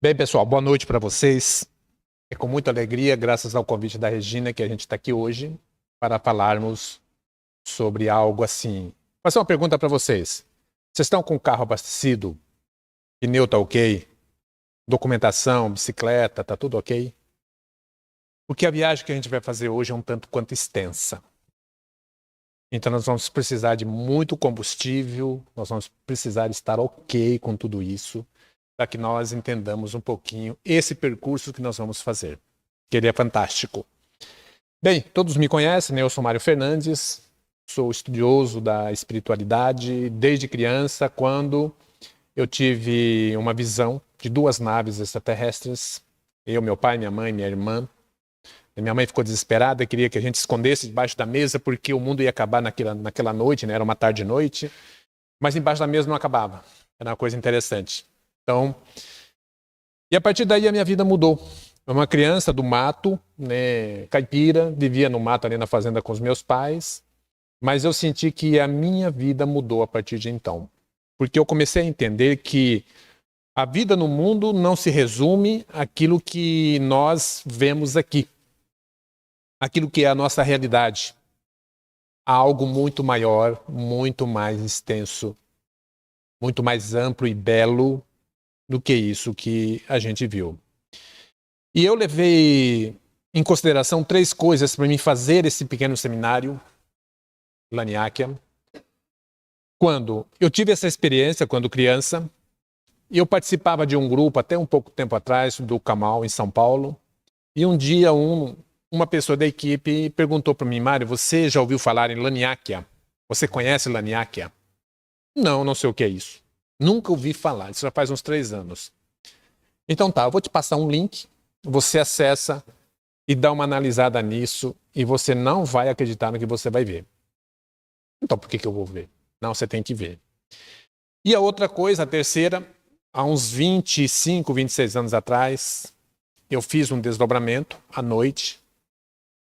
Bem, pessoal, boa noite para vocês. É com muita alegria, graças ao convite da Regina, que a gente está aqui hoje para falarmos sobre algo assim. Vou fazer uma pergunta para vocês. Vocês estão com o carro abastecido? Pneu tá ok? Documentação, bicicleta, tá tudo ok? Porque a viagem que a gente vai fazer hoje é um tanto quanto extensa. Então nós vamos precisar de muito combustível, nós vamos precisar estar ok com tudo isso, para que nós entendamos um pouquinho esse percurso que nós vamos fazer, que ele é fantástico. Bem, todos me conhecem, né? Eu sou Mário Fernandes, sou estudioso da espiritualidade desde criança, quando eu tive uma visão de duas naves extraterrestres, eu, meu pai, minha mãe, minha irmã. Minha mãe ficou desesperada, queria que a gente escondesse debaixo da mesa, porque o mundo ia acabar naquela noite, né? Era uma tarde e noite, mas embaixo da mesa não acabava. Era uma coisa interessante. Então, e a partir daí a minha vida mudou. Eu uma criança do mato, né, caipira, vivia no mato ali na fazenda com os meus pais, mas eu senti que a minha vida mudou a partir de então. Porque eu comecei a entender que a vida no mundo não se resume àquilo que nós vemos aqui, aquilo que é a nossa realidade. Há algo muito maior, muito mais extenso, muito mais amplo e belo do que isso que a gente viu. E eu levei em consideração três coisas para me fazer esse pequeno seminário, Laniáquia. Quando eu tive essa experiência, quando criança, eu participava de um grupo, até um pouco tempo atrás, do Camal, em São Paulo, e um dia uma pessoa da equipe perguntou para mim: Mário, você já ouviu falar em Laniáquia? Você conhece Laniáquia? Não, não sei o que é isso. Nunca ouvi falar, isso já faz uns 3 anos. Então tá, eu vou te passar um link, você acessa e dá uma analisada nisso e você não vai acreditar no que você vai ver. Então por que eu vou ver? Não, você tem que ver. E a outra coisa, a terceira, há uns 25, 26 anos atrás, eu fiz um desdobramento à noite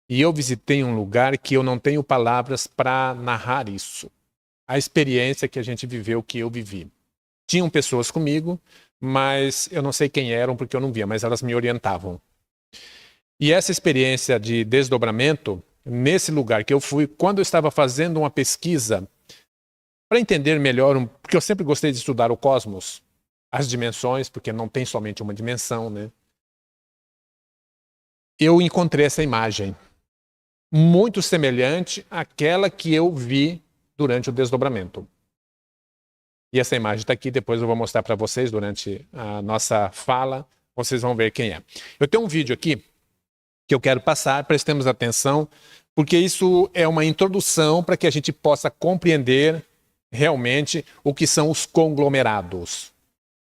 e eu visitei um lugar que eu não tenho palavras para narrar isso. A experiência que a gente viveu, que eu vivi. Tinham pessoas comigo, mas eu não sei quem eram porque eu não via, mas elas me orientavam. E essa experiência de desdobramento, nesse lugar que eu fui, quando eu estava fazendo uma pesquisa para entender melhor, porque eu sempre gostei de estudar o cosmos, as dimensões, porque não tem somente uma dimensão, né? Eu encontrei essa imagem muito semelhante àquela que eu vi durante o desdobramento. E essa imagem está aqui, depois eu vou mostrar para vocês durante a nossa fala, vocês vão ver quem é. Eu tenho um vídeo aqui que eu quero passar, prestemos atenção, porque isso é uma introdução para que a gente possa compreender realmente o que são os conglomerados.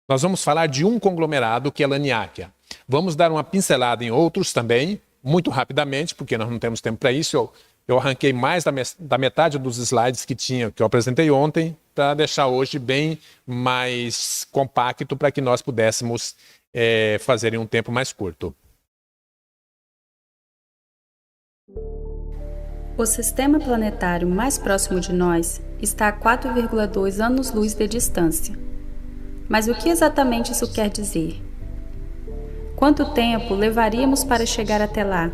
Nós vamos falar de um conglomerado que é a Laniáquia. Vamos dar uma pincelada em outros também, muito rapidamente, porque nós não temos tempo para isso. Eu arranquei mais da metade dos slides que eu apresentei ontem, para deixar hoje bem mais compacto para que nós pudéssemos fazer em um tempo mais curto. O sistema planetário mais próximo de nós está a 4,2 anos-luz de distância. Mas o que exatamente isso quer dizer? Quanto tempo levaríamos para chegar até lá?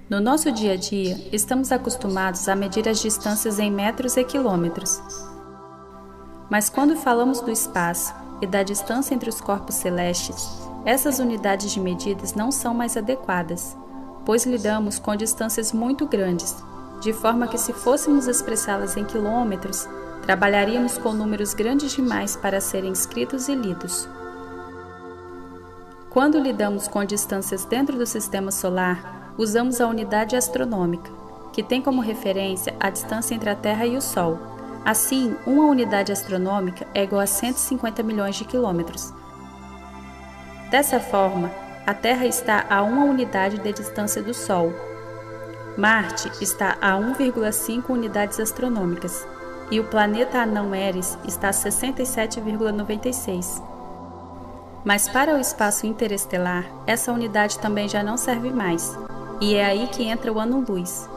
No nosso dia a dia, estamos acostumados a medir as distâncias em metros e quilômetros. Mas quando falamos do espaço e da distância entre os corpos celestes, essas unidades de medidas não são mais adequadas, pois lidamos com distâncias muito grandes, de forma que se fôssemos expressá-las em quilômetros, trabalharíamos com números grandes demais para serem escritos e lidos. Quando lidamos com distâncias dentro do sistema solar, usamos a unidade astronômica, que tem como referência a distância entre a Terra e o Sol. Assim, uma unidade astronômica é igual a 150 milhões de quilômetros. Dessa forma, a Terra está a uma unidade de distância do Sol. Marte está a 1,5 unidades astronômicas e o planeta anão Eris está a 67,96. Mas para o espaço interestelar, essa unidade também já não serve mais, e é aí que entra o ano-luz.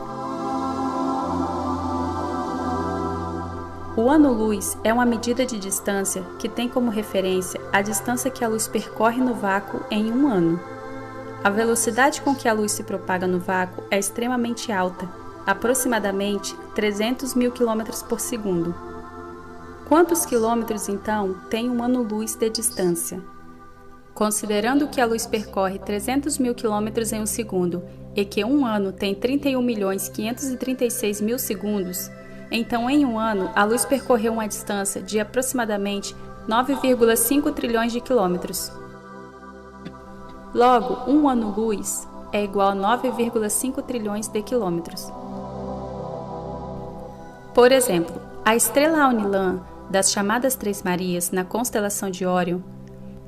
O ano-luz é uma medida de distância que tem como referência a distância que a luz percorre no vácuo em um ano. A velocidade com que a luz se propaga no vácuo é extremamente alta, aproximadamente 300 mil km por segundo. Quantos quilômetros, então, tem um ano-luz de distância? Considerando que a luz percorre 300 mil quilômetros em um segundo e que um ano tem 31.536.000 segundos, então em um ano a luz percorreu uma distância de aproximadamente 9,5 trilhões de quilômetros. Logo, um ano-luz é igual a 9,5 trilhões de quilômetros. Por exemplo, a estrela Alnilam das chamadas Três Marias na constelação de Órion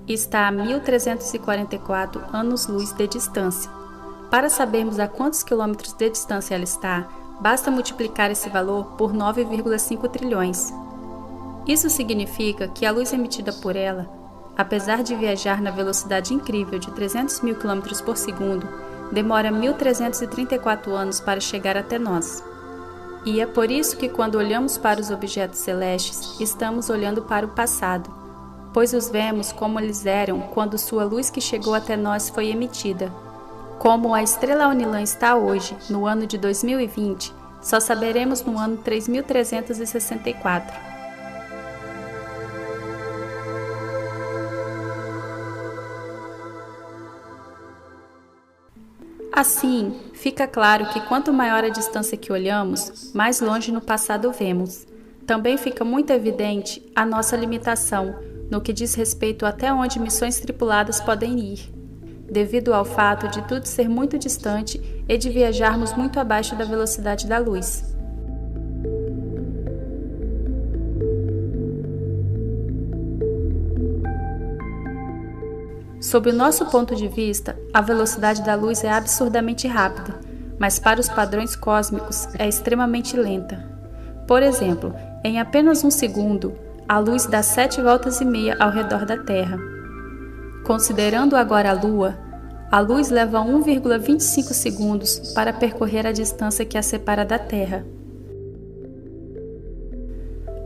está a 1.344 anos-luz de distância. Para sabermos a quantos quilômetros de distância ela está, basta multiplicar esse valor por 9,5 trilhões. Isso significa que a luz emitida por ela, apesar de viajar na velocidade incrível de 300 mil km por segundo, demora 1.334 anos para chegar até nós. E é por isso que quando olhamos para os objetos celestes, estamos olhando para o passado, pois os vemos como eles eram quando sua luz que chegou até nós foi emitida. Como a estrela Alnilam está hoje, no ano de 2020, só saberemos no ano 3364. Assim, fica claro que quanto maior a distância que olhamos, mais longe no passado vemos. Também fica muito evidente a nossa limitação no que diz respeito até onde missões tripuladas podem ir, devido ao fato de tudo ser muito distante e de viajarmos muito abaixo da velocidade da luz. Sob o nosso ponto de vista, a velocidade da luz é absurdamente rápida, mas para os padrões cósmicos é extremamente lenta. Por exemplo, em apenas um segundo, a luz dá 7 voltas e meia ao redor da Terra. Considerando agora a Lua, a luz leva 1,25 segundos para percorrer a distância que a separa da Terra.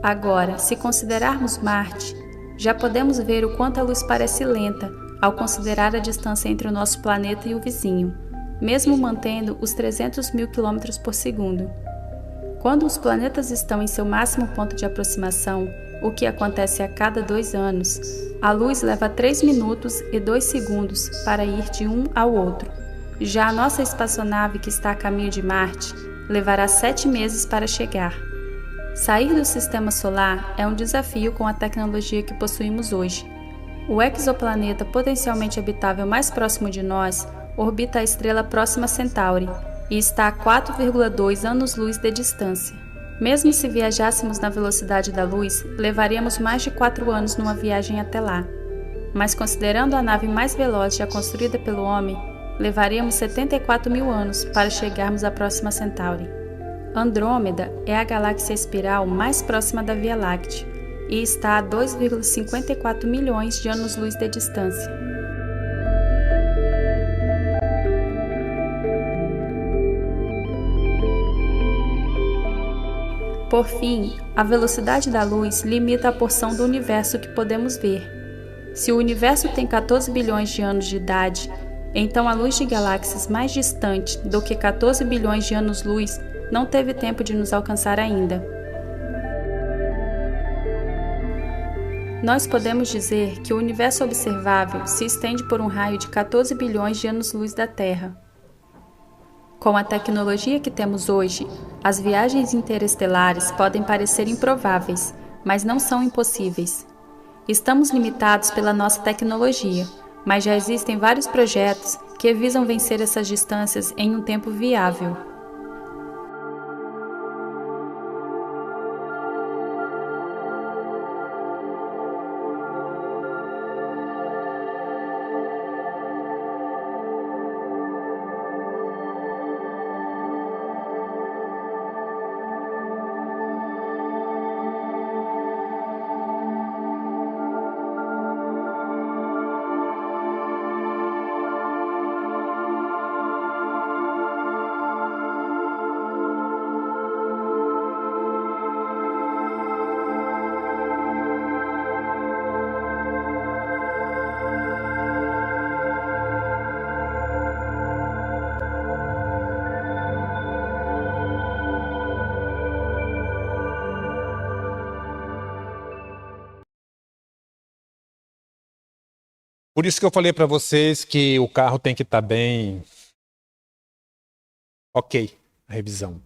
Agora, se considerarmos Marte, já podemos ver o quanto a luz parece lenta ao considerar a distância entre o nosso planeta e o vizinho, mesmo mantendo os 300 mil km por segundo. Quando os planetas estão em seu máximo ponto de aproximação, o que acontece a cada 2 anos, a luz leva 3 minutos e 2 segundos para ir de um ao outro. Já a nossa espaçonave que está a caminho de Marte levará 7 meses para chegar. Sair do sistema solar é um desafio com a tecnologia que possuímos hoje. O exoplaneta potencialmente habitável mais próximo de nós orbita a estrela Próxima Centauri e está a 4,2 anos-luz de distância. Mesmo se viajássemos na velocidade da luz, levaríamos mais de 4 anos numa viagem até lá. Mas considerando a nave mais veloz já construída pelo homem, levaríamos 74 mil anos para chegarmos à Próxima Centauri. Andrômeda é a galáxia espiral mais próxima da Via Láctea e está a 2,54 milhões de anos-luz de distância. Por fim, a velocidade da luz limita a porção do universo que podemos ver. Se o universo tem 14 bilhões de anos de idade, então a luz de galáxias mais distante do que 14 bilhões de anos-luz não teve tempo de nos alcançar ainda. Nós podemos dizer que o universo observável se estende por um raio de 14 bilhões de anos-luz da Terra. Com a tecnologia que temos hoje, as viagens interestelares podem parecer improváveis, mas não são impossíveis. Estamos limitados pela nossa tecnologia, mas já existem vários projetos que visam vencer essas distâncias em um tempo viável. Por isso que eu falei para vocês que o carro tem que estar bem ok, a revisão.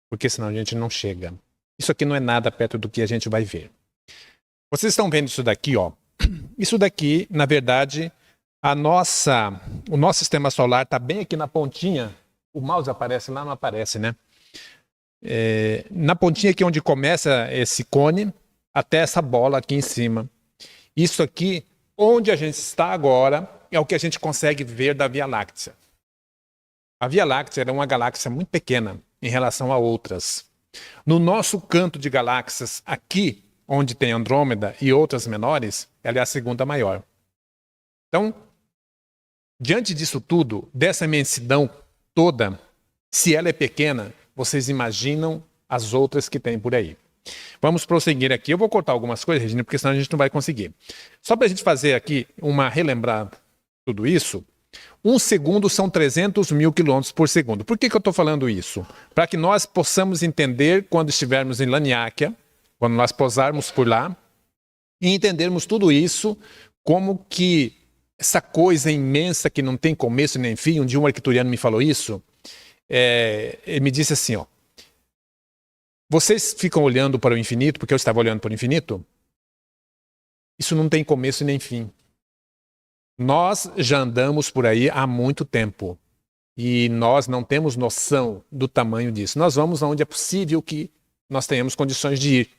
Porque senão a gente não chega. Isso aqui não é nada perto do que a gente vai ver. Vocês estão vendo isso daqui, ó. Isso daqui, na verdade, o nosso sistema solar está bem aqui na pontinha. O mouse aparece lá, não aparece, né? Na pontinha aqui onde começa esse cone, até essa bola aqui em cima. Isso aqui, onde a gente está agora, é o que a gente consegue ver da Via Láctea. A Via Láctea é uma galáxia muito pequena em relação a outras. No nosso canto de galáxias, aqui, onde tem Andrômeda e outras menores, ela é a segunda maior. Então, diante disso tudo, dessa imensidão toda, se ela é pequena, vocês imaginam as outras que tem por aí. Vamos prosseguir aqui. Eu vou cortar algumas coisas, Regina, porque senão a gente não vai conseguir. Só para a gente fazer aqui relembrar tudo isso, 1 segundo são 300 mil quilômetros por segundo. Por que eu estou falando isso? Para que nós possamos entender quando estivermos em Laniáquia, quando nós pousarmos por lá, e entendermos tudo isso, como que essa coisa imensa que não tem começo nem fim. Um dia um arcturiano me falou isso, ele me disse assim, ó, vocês ficam olhando para o infinito, porque eu estava olhando para o infinito? Isso não tem começo nem fim. Nós já andamos por aí há muito tempo e nós não temos noção do tamanho disso. Nós vamos aonde é possível que nós tenhamos condições de ir,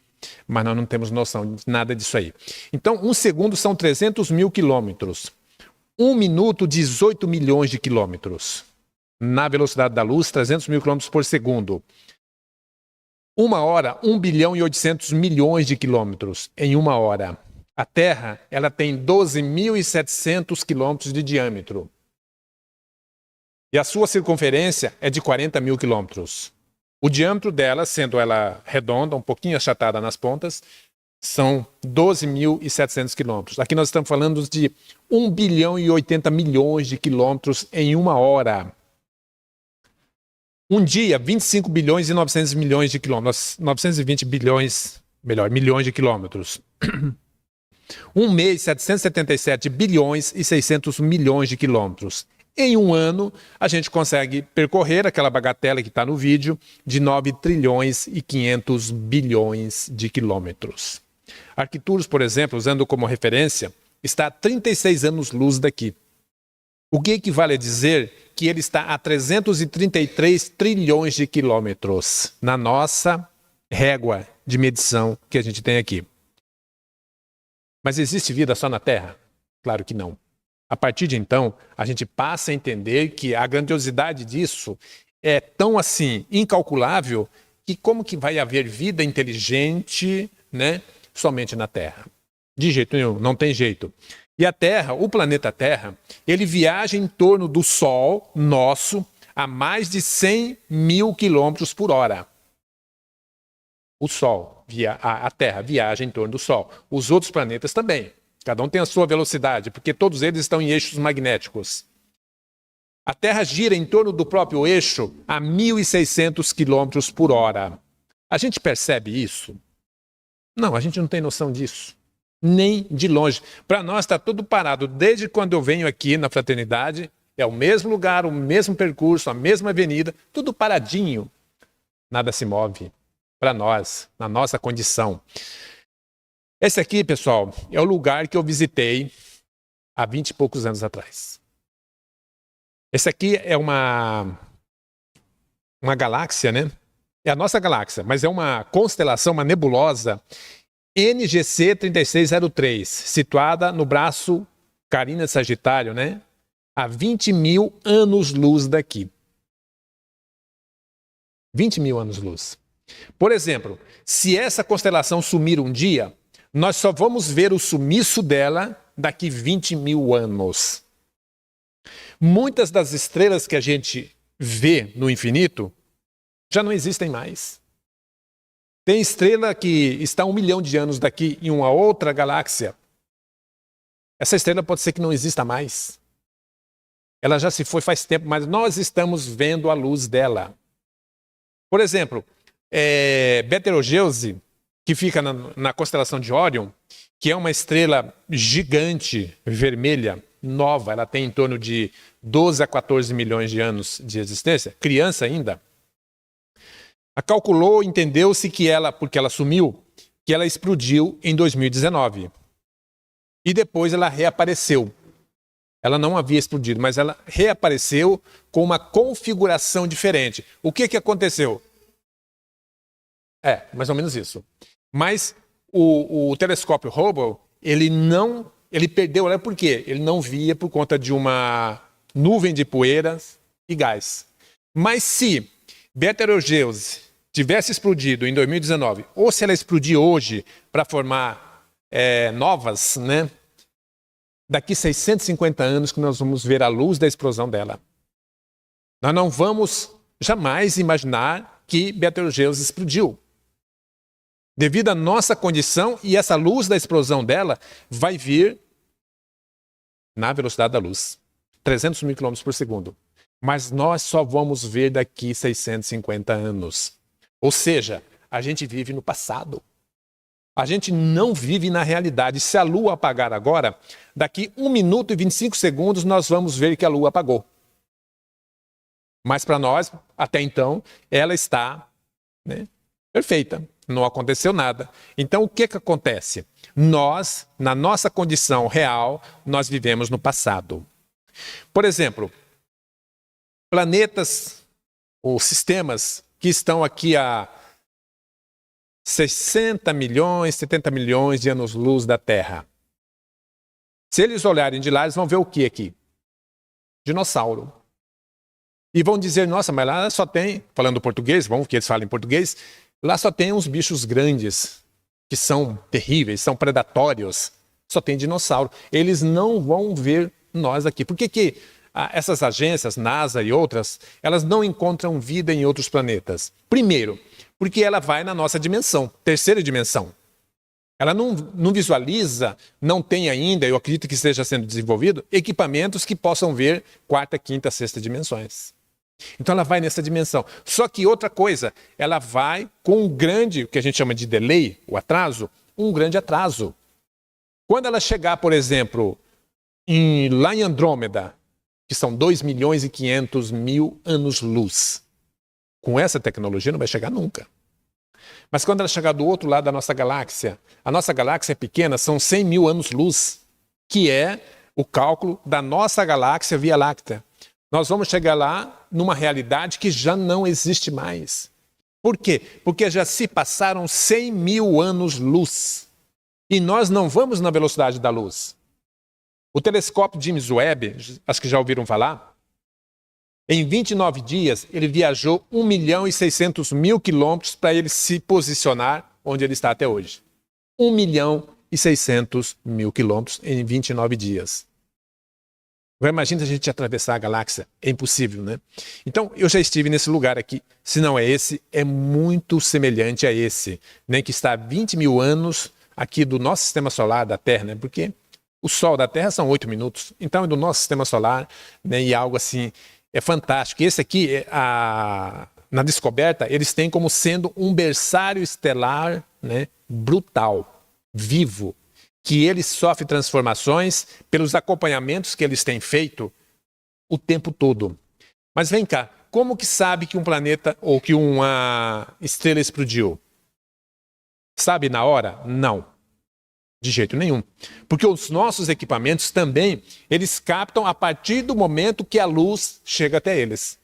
mas nós não temos noção de nada disso aí. Então, 1 segundo são 300 mil quilômetros. 1 minuto, 18 milhões de quilômetros. Na velocidade da luz, 300 mil quilômetros por segundo. 1 hora, 1 bilhão e 800 milhões de quilômetros em 1 hora. A Terra, ela tem 12.700 quilômetros de diâmetro. E a sua circunferência é de 40 mil quilômetros. O diâmetro dela, sendo ela redonda, um pouquinho achatada nas pontas, são 12.700 quilômetros. Aqui nós estamos falando de 1 bilhão e 80 milhões de quilômetros em 1 hora. Um dia, 25 bilhões e 900 milhões de quilômetros. 920 bilhões, milhões de quilômetros. Um mês, 777 bilhões e 600 milhões de quilômetros. Em 1 ano, a gente consegue percorrer aquela bagatela que está no vídeo de 9 trilhões e 500 bilhões de quilômetros. Arcturus, por exemplo, usando como referência, está a 36 anos-luz daqui. O que equivale a dizer que ele está a 333 trilhões de quilômetros na nossa régua de medição que a gente tem aqui. Mas existe vida só na Terra? Claro que não. A partir de então, a gente passa a entender que a grandiosidade disso é tão assim incalculável que como que vai haver vida inteligente, né, somente na Terra? De jeito nenhum, não tem jeito. E a Terra, o planeta Terra, ele viaja em torno do Sol nosso a mais de 100 mil quilômetros por hora. O Sol, a Terra viaja em torno do Sol. Os outros planetas também. Cada um tem a sua velocidade, porque todos eles estão em eixos magnéticos. A Terra gira em torno do próprio eixo a 1.600 quilômetros por hora. A gente percebe isso? Não, a gente não tem noção disso. Nem de longe. Para nós está tudo parado. Desde quando eu venho aqui na Fraternidade, é o mesmo lugar, o mesmo percurso, a mesma avenida, tudo paradinho. Nada se move para nós, na nossa condição. Esse aqui, pessoal, é o lugar que eu visitei há 20 e poucos anos atrás. Esse aqui é uma galáxia, né? É a nossa galáxia, mas é uma constelação, uma nebulosa NGC 3603, situada no braço Carina Sagitário, né? A 20 mil anos-luz daqui. 20 mil anos-luz. Por exemplo, se essa constelação sumir um dia, nós só vamos ver o sumiço dela daqui 20 mil anos. Muitas das estrelas que a gente vê no infinito já não existem mais. Tem estrela que está 1 milhão de anos daqui em uma outra galáxia. Essa estrela pode ser que não exista mais. Ela já se foi faz tempo, mas nós estamos vendo a luz dela. Por exemplo, Betelgeuse, que fica na constelação de Órion, que é uma estrela gigante, vermelha, nova, ela tem em torno de 12 a 14 milhões de anos de existência, criança ainda, calculou, entendeu-se que ela, porque ela sumiu, que ela explodiu em 2019. E depois ela reapareceu. Ela não havia explodido, mas ela reapareceu com uma configuração diferente. O que aconteceu? Mais ou menos isso. Mas o telescópio Hubble, ele perdeu ela por quê? Ele não via por conta de uma nuvem de poeiras e gás. Mas se Betelgeuse tivesse explodido em 2019, ou se ela explodir hoje para formar novas, né? Daqui 650 anos que nós vamos ver a luz da explosão dela. Nós não vamos jamais imaginar que Betelgeuse explodiu. Devido à nossa condição, e essa luz da explosão dela vai vir na velocidade da luz, 300 mil quilômetros por segundo. Mas nós só vamos ver daqui 650 anos. Ou seja, a gente vive no passado. A gente não vive na realidade. Se a Lua apagar agora, daqui 1 minuto e 25 segundos nós vamos ver que a Lua apagou. Mas para nós, até então, ela está, né, perfeita. Não aconteceu nada. Então, o que acontece? Nós, na nossa condição real, nós vivemos no passado. Por exemplo, planetas ou sistemas que estão aqui a 60 milhões, 70 milhões de anos-luz da Terra. Se eles olharem de lá, eles vão ver o que aqui? Dinossauro. E vão dizer, nossa, mas lá só tem, falando português, vamos que eles falem português, lá só tem uns bichos grandes, que são terríveis, são predatórios. Só tem dinossauro. Eles não vão ver nós aqui. Por que essas agências, NASA e outras, elas não encontram vida em outros planetas? Primeiro, porque ela vai na nossa dimensão, terceira dimensão. Ela não visualiza, não tem ainda, eu acredito que esteja sendo desenvolvido, equipamentos que possam ver quarta, quinta, sexta dimensões. Então ela vai nessa dimensão. Só que outra coisa, ela vai com um grande, o que a gente chama de delay, o atraso, um grande atraso. Quando ela chegar, por exemplo, lá em Andrômeda, que são 2 milhões e 500 mil anos-luz, com essa tecnologia não vai chegar nunca. Mas quando ela chegar do outro lado da nossa galáxia, a nossa galáxia é pequena, são 100 mil anos-luz, que é o cálculo da nossa galáxia Via Láctea. Nós vamos chegar lá numa realidade que já não existe mais. Por quê? Porque já se passaram 100 mil anos-luz. E nós não vamos na velocidade da luz. O telescópio James Webb, acho que já ouviram falar, em 29 dias ele viajou 1 milhão e 600 mil quilômetros para ele se posicionar onde ele está até hoje. 1 milhão e 600 mil quilômetros em 29 dias. Agora imagina a gente atravessar a galáxia, é impossível, né? Então eu já estive nesse lugar aqui, se não é esse, é muito semelhante a esse, né? Que está a 20 mil anos aqui do nosso sistema solar, da Terra, né? Porque o Sol da Terra são 8 minutos, então é do nosso sistema solar, né? E algo assim, é fantástico. Esse aqui, na descoberta, eles têm como sendo um berçário estelar, né? Brutal, vivo, que ele sofre transformações pelos acompanhamentos que eles têm feito o tempo todo. Mas vem cá, como que sabe que um planeta ou que uma estrela explodiu? Sabe na hora? Não. De jeito nenhum. Porque os nossos equipamentos também, eles captam a partir do momento que a luz chega até eles.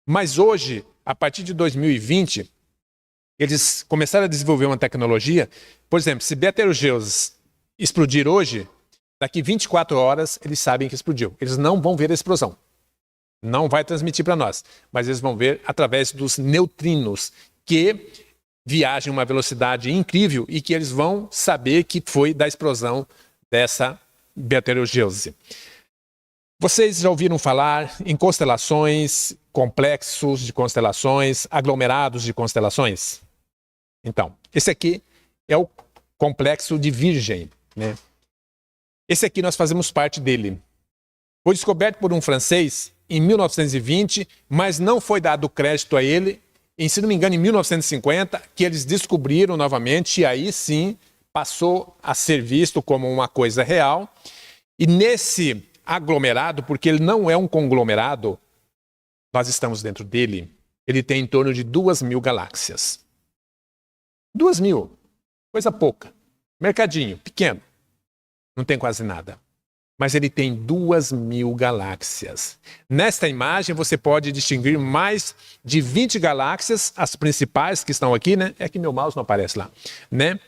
Mas hoje, a partir de 2020, eles começaram a desenvolver uma tecnologia, por exemplo, se Betelgeuse explodir hoje, daqui 24 horas eles sabem que explodiu. Eles não vão ver a explosão. Não vai transmitir para nós, mas eles vão ver através dos neutrinos, que viajam uma velocidade incrível e que eles vão saber que foi da explosão dessa Betelgeuse. Vocês já ouviram falar em constelações, complexos de constelações, aglomerados de constelações? Então, esse aqui é o complexo de Virgem, né? Esse aqui nós fazemos parte dele. Foi descoberto por um francês em 1920, mas não foi dado crédito a ele, se não me engano, em 1950, que eles descobriram novamente, e aí sim passou a ser visto como uma coisa real. E nesse aglomerado, porque ele não é um conglomerado, nós estamos dentro dele, ele tem em torno de 2.000 galáxias. 2.000, coisa pouca. Mercadinho, pequeno. Não tem quase nada. Mas ele tem 2.000 galáxias. Nesta imagem você pode distinguir mais de 20 galáxias, as principais que estão aqui, né? É que meu mouse não aparece lá, né?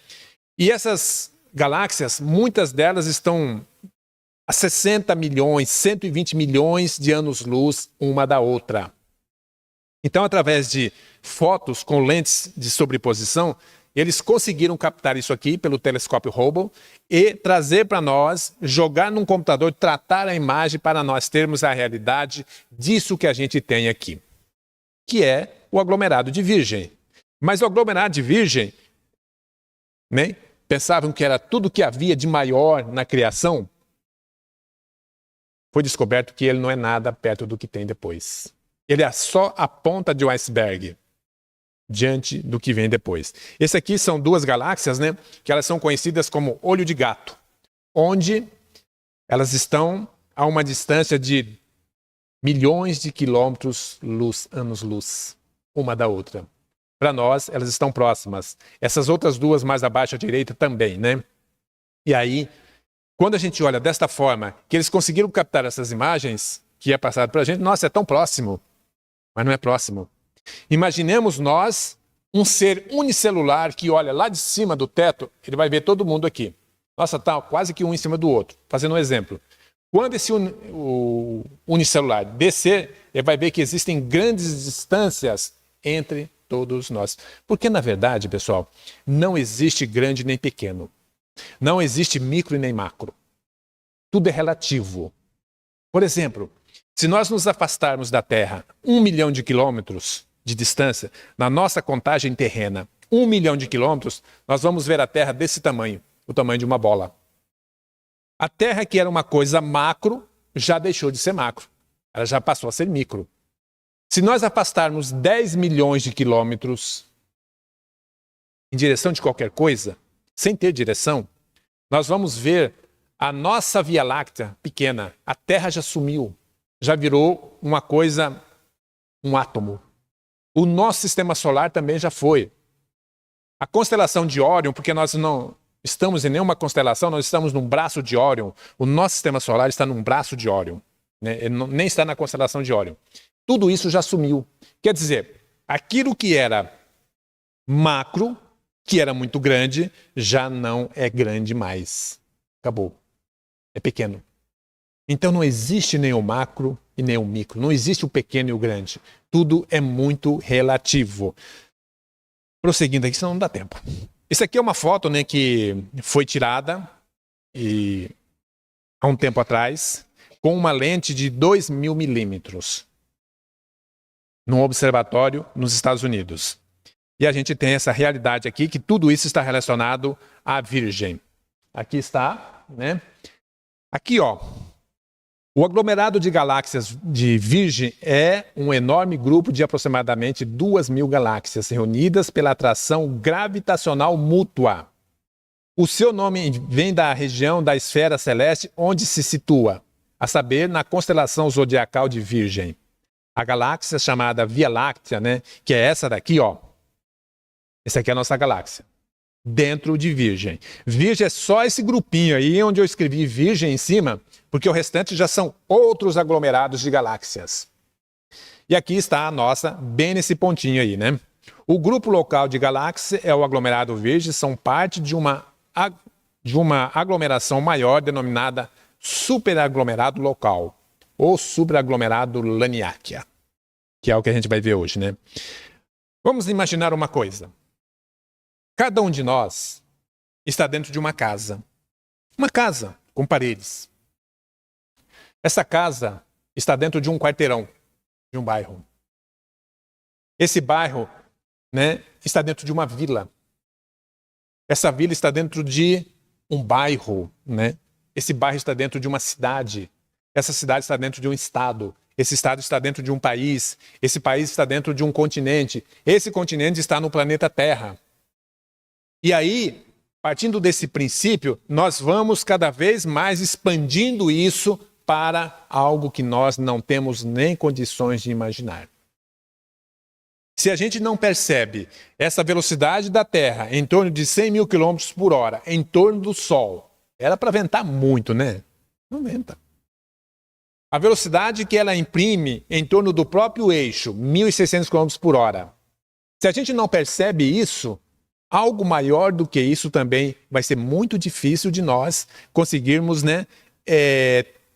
E essas galáxias, muitas delas estão a 60 milhões, 120 milhões de anos-luz uma da outra. Então, através de fotos com lentes de sobreposição, eles conseguiram captar isso aqui pelo telescópio Hubble e trazer para nós, jogar num computador, tratar a imagem para nós termos a realidade disso que a gente tem aqui, que é o aglomerado de Virgem. Mas o aglomerado de Virgem, né, pensavam que era tudo que havia de maior na criação. Foi descoberto que ele não é nada perto do que tem depois. Ele é só a ponta de um iceberg diante do que vem depois. Esse aqui são duas galáxias, né, que elas são conhecidas como olho de gato, onde elas estão a uma distância de milhões de quilômetros anos-luz, uma da outra. Para nós, elas estão próximas. Essas outras duas mais abaixo à direita também, né? E aí, quando a gente olha desta forma, que eles conseguiram captar essas imagens, que é passado para a gente, nossa, é tão próximo, mas não é próximo. Imaginemos nós um ser unicelular que olha lá de cima do teto, ele vai ver todo mundo aqui. Nossa, tá quase que um em cima do outro. Fazendo um exemplo. Quando esse unicelular descer, ele vai ver que existem grandes distâncias entre todos nós. Porque, na verdade, pessoal, não existe grande nem pequeno. Não existe micro e nem macro. Tudo é relativo. Por exemplo, se nós nos afastarmos da Terra 1 milhão de quilômetros de distância, na nossa contagem terrena, 1 milhão de quilômetros, nós vamos ver a Terra desse tamanho, o tamanho de uma bola. A Terra, que era uma coisa macro, já deixou de ser macro. Ela já passou a ser micro. Se nós afastarmos 10 milhões de quilômetros em direção de qualquer coisa, sem ter direção, nós vamos ver a nossa Via Láctea pequena. A Terra já sumiu, já virou uma coisa, um átomo. O nosso sistema solar também já foi. A constelação de Órion, porque nós não estamos em nenhuma constelação, nós estamos num braço de Órion. O nosso sistema solar está num braço de Órion, né? Ele nem está na constelação de Órion. Tudo isso já sumiu. Quer dizer, aquilo que era macro, que era muito grande, já não é grande mais. Acabou. É pequeno. Então não existe nem o macro e nem o micro. Não existe o pequeno e o grande. Tudo é muito relativo. Prosseguindo aqui, senão não dá tempo. Isso aqui é uma foto, né, que foi tirada há um tempo atrás com uma lente de 2.000 milímetros num observatório nos Estados Unidos. E a gente tem essa realidade aqui, que tudo isso está relacionado à Virgem. Aqui está, né? Aqui, ó. O aglomerado de galáxias de Virgem é um enorme grupo de aproximadamente 2.000 galáxias reunidas pela atração gravitacional mútua. O seu nome vem da região da esfera celeste onde se situa, a saber, na constelação zodiacal de Virgem. A galáxia chamada Via Láctea, né, que é essa daqui, ó. Essa aqui é a nossa galáxia, dentro de Virgem. Virgem é só esse grupinho aí onde eu escrevi Virgem em cima, porque o restante já são outros aglomerados de galáxias. E aqui está a nossa, bem nesse pontinho aí, né? O grupo local de galáxias é o aglomerado Virgem, são parte de uma aglomeração maior denominada superaglomerado local, ou superaglomerado Laniakea, que é o que a gente vai ver hoje, né? Vamos imaginar uma coisa. Cada um de nós está dentro de uma casa. Uma casa com paredes. Essa casa está dentro de um quarteirão, de um bairro. Esse bairro, né, está dentro de uma vila. Essa vila está dentro de um bairro, né? Esse bairro está dentro de uma cidade. Essa cidade está dentro de um estado. Esse estado está dentro de um país. Esse país está dentro de um continente. Esse continente está no planeta Terra. E aí, partindo desse princípio, nós vamos cada vez mais expandindo isso para algo que nós não temos nem condições de imaginar. Se a gente não percebe essa velocidade da Terra em torno de 100 mil quilômetros por hora, em torno do Sol, era para ventar muito, né? Não venta. A velocidade que ela imprime em torno do próprio eixo, 1.600 km por hora. Se a gente não percebe isso, algo maior do que isso também vai ser muito difícil de nós conseguirmos, né,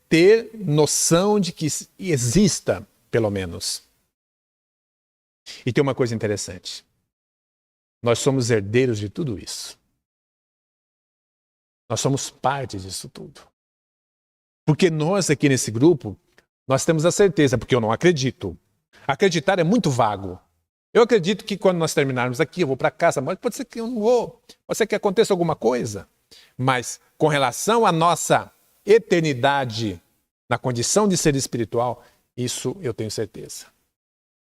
ter noção de que exista, pelo menos. E tem uma coisa interessante. Nós somos herdeiros de tudo isso. Nós somos parte disso tudo. Porque nós aqui nesse grupo, nós temos a certeza, porque eu não acredito. Acreditar é muito vago. Eu acredito que quando nós terminarmos aqui, eu vou para casa, mas pode ser que eu não vou. Pode ser que aconteça alguma coisa. Mas com relação à nossa eternidade, na condição de ser espiritual, isso eu tenho certeza.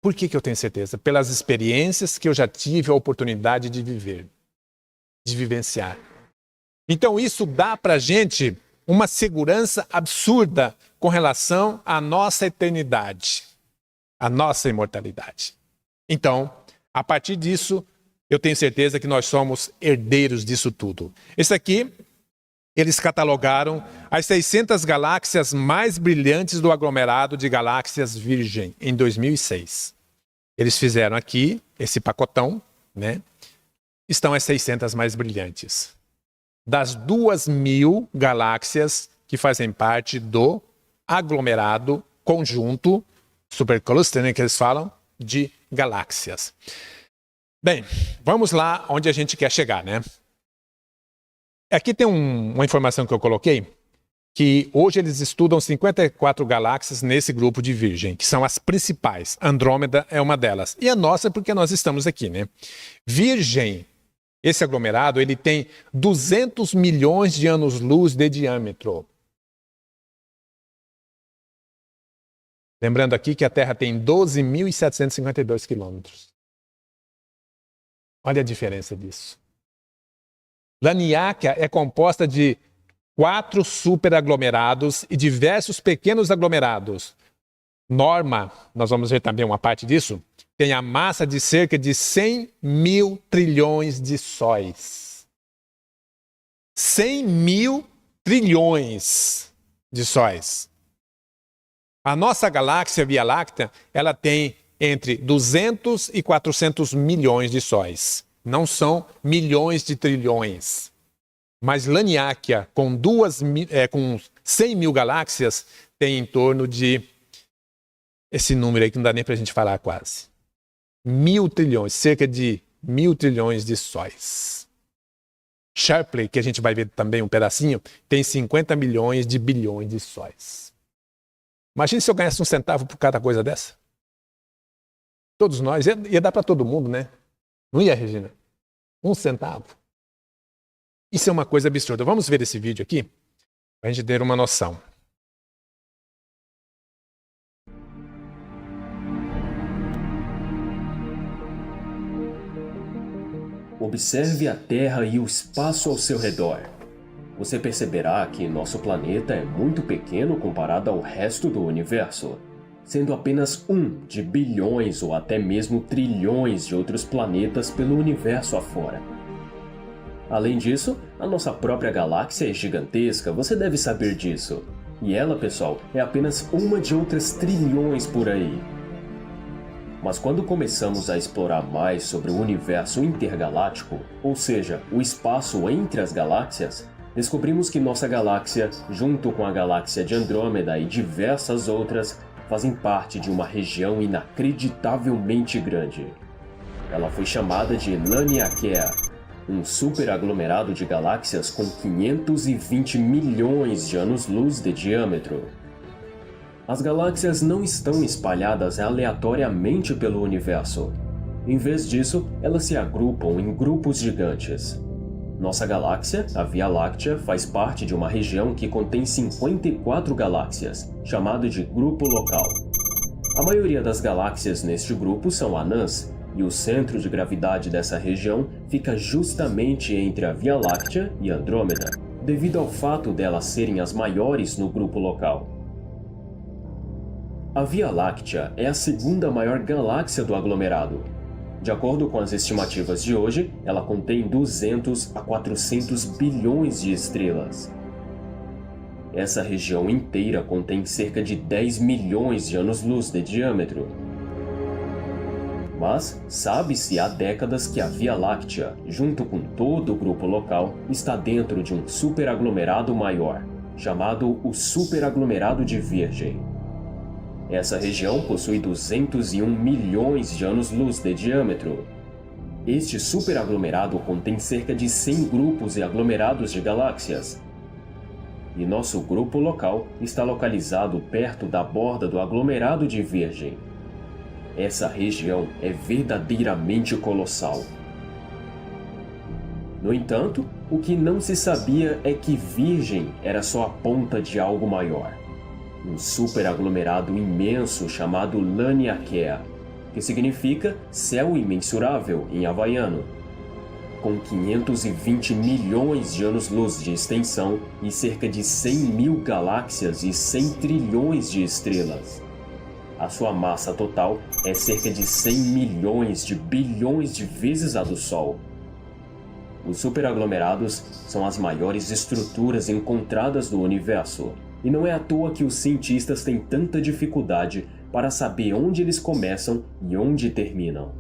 Por que eu tenho certeza? Pelas experiências que eu já tive a oportunidade de viver, de vivenciar. Então isso dá para a gente uma segurança absurda com relação à nossa eternidade, à nossa imortalidade. Então, a partir disso, eu tenho certeza que nós somos herdeiros disso tudo. Esse aqui, eles catalogaram as 600 galáxias mais brilhantes do aglomerado de galáxias Virgem em 2006. Eles fizeram aqui esse pacotão, né? Estão as 600 mais brilhantes. Das 2.000 galáxias que fazem parte do aglomerado conjunto, supercluster, né, que eles falam, de galáxias. Bem, vamos lá onde a gente quer chegar, né? Aqui tem uma informação que eu coloquei, que hoje eles estudam 54 galáxias nesse grupo de Virgem, que são as principais. Andrômeda é uma delas. E a nossa, porque nós estamos aqui, né? Virgem, esse aglomerado, ele tem 200 milhões de anos-luz de diâmetro. Lembrando aqui que a Terra tem 12.752 quilômetros. Olha a diferença disso. Laniakea é composta de 4 superaglomerados e diversos pequenos aglomerados. Norma, nós vamos ver também uma parte disso, tem a massa de cerca de 100 mil trilhões de sóis. 100 mil trilhões de sóis. A nossa galáxia Via Láctea, ela tem entre 200 e 400 milhões de sóis. Não são milhões de trilhões. Mas Laniakea, com 100 mil galáxias, tem em torno de esse número aí que não dá nem para a gente falar quase. 1.000 trilhões, cerca de 1.000 trilhões de sóis. Shapley, que a gente vai ver também um pedacinho, tem 50 milhões de bilhões de sóis. Imagina se eu ganhasse 1 centavo por cada coisa dessa. Todos nós, ia dar para todo mundo, né? Não ia, Regina? 1 centavo. Isso é uma coisa absurda. Vamos ver esse vídeo aqui, para a gente ter uma noção. Observe a Terra e o espaço ao seu redor. Você perceberá que nosso planeta é muito pequeno comparado ao resto do universo, sendo apenas um de bilhões ou até mesmo trilhões de outros planetas pelo universo afora. Além disso, a nossa própria galáxia é gigantesca, você deve saber disso. E ela, pessoal, é apenas uma de outras trilhões por aí. Mas quando começamos a explorar mais sobre o universo intergaláctico, ou seja, o espaço entre as galáxias, descobrimos que nossa galáxia, junto com a galáxia de Andrômeda e diversas outras, fazem parte de uma região inacreditavelmente grande. Ela foi chamada de Laniakea, um superaglomerado de galáxias com 520 milhões de anos-luz de diâmetro. As galáxias não estão espalhadas aleatoriamente pelo universo. Em vez disso, elas se agrupam em grupos gigantes. Nossa galáxia, a Via Láctea, faz parte de uma região que contém 54 galáxias, chamado de Grupo Local. A maioria das galáxias neste grupo são anãs, e o centro de gravidade dessa região fica justamente entre a Via Láctea e Andrômeda, devido ao fato delas serem as maiores no grupo local. A Via Láctea é a segunda maior galáxia do aglomerado. De acordo com as estimativas de hoje, ela contém 200 a 400 bilhões de estrelas. Essa região inteira contém cerca de 10 milhões de anos-luz de diâmetro. Mas sabe-se há décadas que a Via Láctea, junto com todo o grupo local, está dentro de um superaglomerado maior, chamado o Superaglomerado de Virgem. Essa região possui 201 milhões de anos-luz de diâmetro. Este superaglomerado contém cerca de 100 grupos e aglomerados de galáxias. E nosso grupo local está localizado perto da borda do aglomerado de Virgem. Essa região é verdadeiramente colossal. No entanto, o que não se sabia é que Virgem era só a ponta de algo maior. Um superaglomerado imenso chamado Laniakea, que significa céu imensurável em havaiano, com 520 milhões de anos-luz de extensão e cerca de 100 mil galáxias e 100 trilhões de estrelas. A sua massa total é cerca de 100 milhões de bilhões de vezes a do Sol. Os superaglomerados são as maiores estruturas encontradas no universo, e não é à toa que os cientistas têm tanta dificuldade para saber onde eles começam e onde terminam.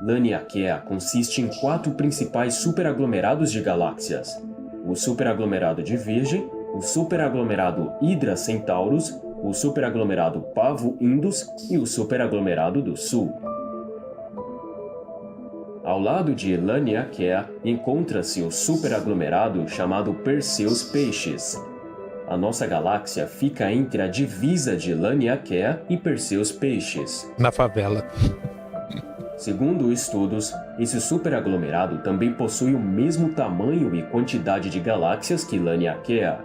Laniakea consiste em 4 principais superaglomerados de galáxias: o superaglomerado de Virgem, o superaglomerado Hydra Centaurus, o superaglomerado Pavo Indus e o superaglomerado do Sul. Ao lado de Laniakea encontra-se o superaglomerado chamado Perseus Peixes. A nossa galáxia fica entre a divisa de Laniakea e Perseus Peixes. Na favela. Segundo estudos, esse superaglomerado também possui o mesmo tamanho e quantidade de galáxias que Laniakea,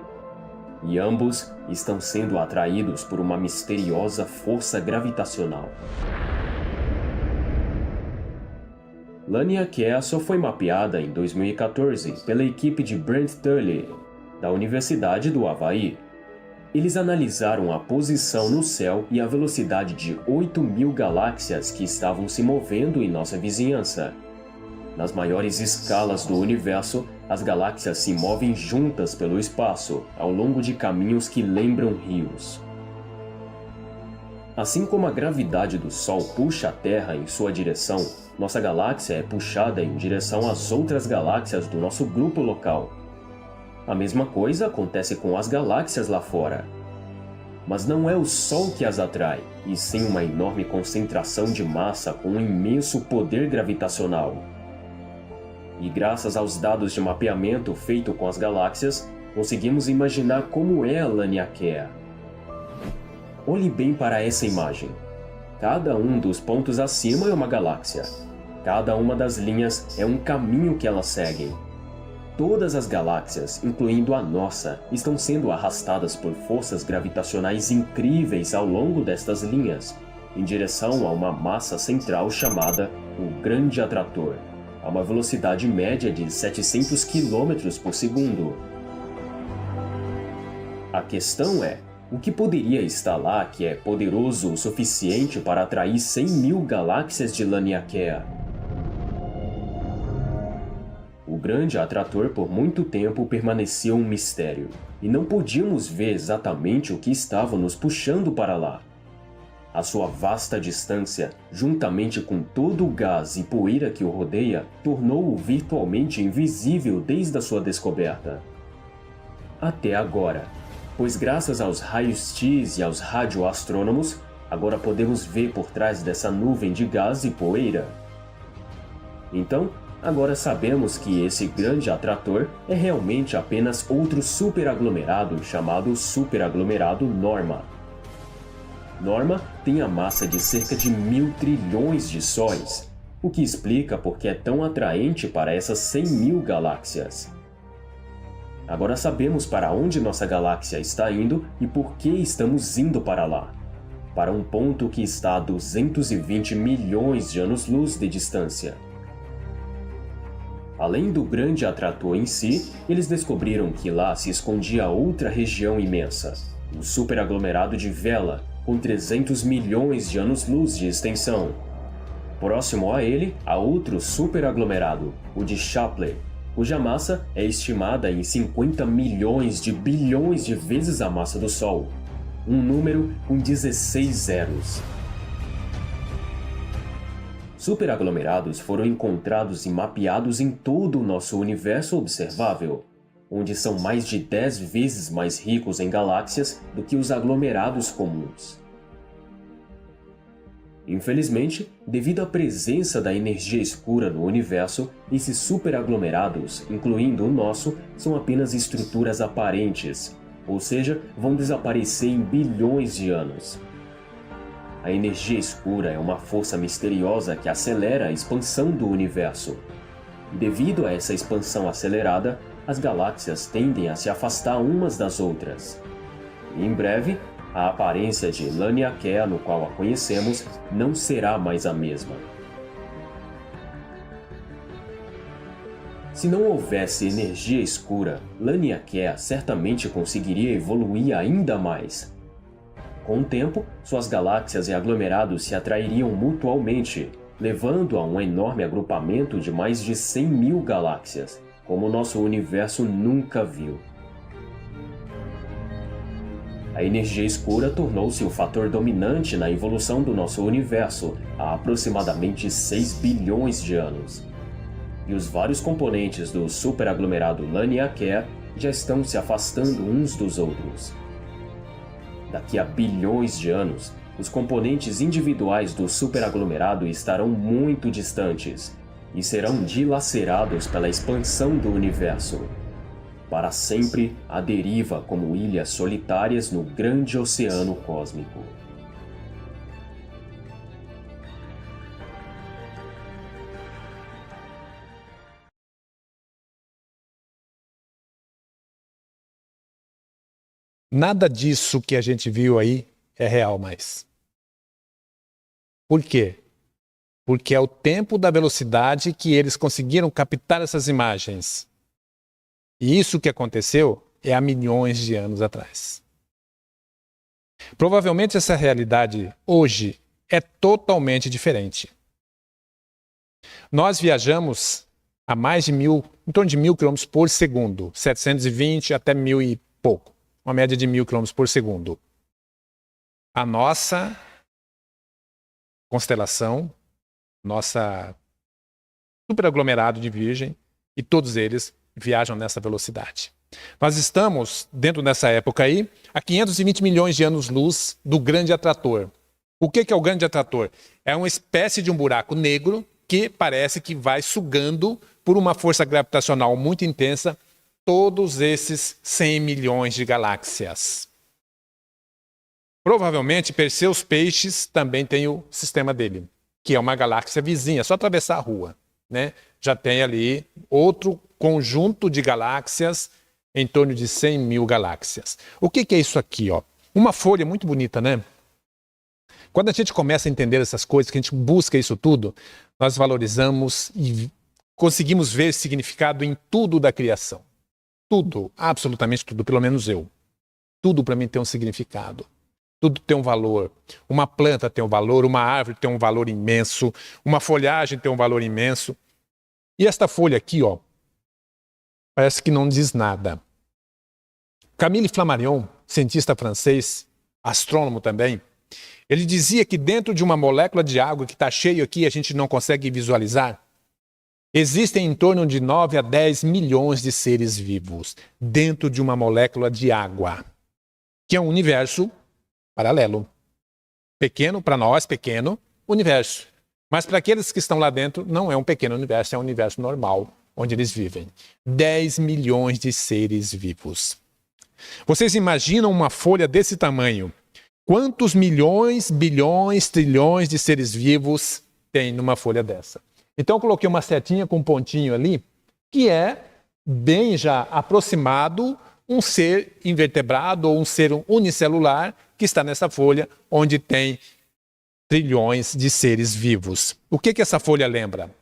e ambos estão sendo atraídos por uma misteriosa força gravitacional. Laniakea só foi mapeada em 2014 pela equipe de Brent Tully, da Universidade do Havaí. Eles analisaram a posição no céu e a velocidade de 8.000 galáxias que estavam se movendo em nossa vizinhança. Nas maiores escalas do universo, as galáxias se movem juntas pelo espaço, ao longo de caminhos que lembram rios. Assim como a gravidade do Sol puxa a Terra em sua direção, nossa galáxia é puxada em direção às outras galáxias do nosso grupo local. A mesma coisa acontece com as galáxias lá fora. Mas não é o Sol que as atrai, e sim uma enorme concentração de massa com um imenso poder gravitacional. E graças aos dados de mapeamento feito com as galáxias, conseguimos imaginar como é a Laniakea. Olhe bem para essa imagem. Cada um dos pontos acima é uma galáxia. Cada uma das linhas é um caminho que elas seguem. Todas as galáxias, incluindo a nossa, estão sendo arrastadas por forças gravitacionais incríveis ao longo destas linhas, em direção a uma massa central chamada o Grande Atrator, a uma velocidade média de 700 km por segundo. A questão é, o que poderia estar lá que é poderoso o suficiente para atrair 100.000 galáxias de Laniakea? O Grande Atrator por muito tempo permaneceu um mistério, e não podíamos ver exatamente o que estava nos puxando para lá. A sua vasta distância, juntamente com todo o gás e poeira que o rodeia, tornou-o virtualmente invisível desde a sua descoberta. Até agora, pois graças aos raios-x e aos radioastrônomos, agora podemos ver por trás dessa nuvem de gás e poeira. Então, agora sabemos que esse Grande Atrator é realmente apenas outro superaglomerado chamado Superaglomerado Norma. Norma tem a massa de cerca de 1.000 trilhões de sóis, o que explica por que é tão atraente para essas 100.000 galáxias. Agora sabemos para onde nossa galáxia está indo e por que estamos indo para lá. para um ponto que está a 220 milhões de anos-luz de distância. Além do grande atrator em si, eles descobriram que lá se escondia outra região imensa, o superaglomerado de Vela, com 300 milhões de anos-luz de extensão. Próximo a ele, há outro superaglomerado, o de Shapley, cuja massa é estimada em 50 milhões de bilhões de vezes a massa do Sol, um número com 16 zeros. Superaglomerados foram encontrados e mapeados em todo o nosso universo observável, onde são mais de 10 vezes mais ricos em galáxias do que os aglomerados comuns. Infelizmente, devido à presença da energia escura no universo, esses superaglomerados, incluindo o nosso, são apenas estruturas aparentes, ou seja, vão desaparecer em bilhões de anos. A energia escura é uma força misteriosa que acelera a expansão do universo. Devido a essa expansão acelerada, as galáxias tendem a se afastar umas das outras. E em breve, a aparência de Laniakea, no qual a conhecemos, não será mais a mesma. Se não houvesse energia escura, Laniakea certamente conseguiria evoluir ainda mais. Com o tempo, suas galáxias e aglomerados se atrairiam mutualmente, levando a um enorme agrupamento de mais de 100 mil galáxias, como o nosso universo nunca viu. A energia escura tornou-se o fator dominante na evolução do nosso universo há aproximadamente 6 bilhões de anos. E os vários componentes do superaglomerado Laniakea já estão se afastando uns dos outros. Daqui a bilhões de anos, os componentes individuais do superaglomerado estarão muito distantes e serão dilacerados pela expansão do universo, para sempre à deriva como ilhas solitárias no grande oceano cósmico. Nada disso que a gente viu aí é real mais. Por quê? Porque é o tempo da velocidade que eles conseguiram captar essas imagens. E isso que aconteceu é há milhões de anos atrás. Provavelmente essa realidade hoje é totalmente diferente. Nós viajamos a mais de em torno de 1.000 km por segundo, 720 até 1.000 e pouco. Uma média de 1.000 km por segundo. A nossa constelação, nossa superaglomerado de Virgem, e todos eles viajam nessa velocidade. Nós estamos, dentro dessa época aí, a 520 milhões de anos-luz do grande atrator. O que é o grande atrator? É uma espécie de um buraco negro que parece que vai sugando, por uma força gravitacional muito intensa, todos esses 100 milhões de galáxias. Provavelmente, Perseus Peixes também tem o sistema dele, que é uma galáxia vizinha, é só atravessar a rua, né? Já tem ali outro conjunto de galáxias, em torno de 100 mil galáxias. O que é isso aqui, ó? Uma folha muito bonita, né? Quando a gente começa a entender essas coisas, que a gente busca isso tudo, nós valorizamos e conseguimos ver significado em tudo da criação. Tudo, absolutamente tudo, pelo menos eu. Tudo para mim tem um significado. Tudo tem um valor. Uma planta tem um valor, uma árvore tem um valor imenso, uma folhagem tem um valor imenso. E esta folha aqui, ó, parece que não diz nada. Camille Flammarion, cientista francês, astrônomo também, ele dizia que dentro de uma molécula de água que está cheio aqui, a gente não consegue visualizar, existem em torno de 9 a 10 milhões de seres vivos dentro de uma molécula de água, que é um universo paralelo. Pequeno, para nós, pequeno universo. Mas para aqueles que estão lá dentro, não é um pequeno universo, é um universo normal, onde eles vivem. 10 milhões de seres vivos. Vocês imaginam uma folha desse tamanho? Quantos milhões, bilhões, trilhões de seres vivos tem numa folha dessa? Então eu coloquei uma setinha com um pontinho ali, que é bem já aproximado um ser invertebrado ou um ser unicelular que está nessa folha, onde tem trilhões de seres vivos. O que essa folha lembra?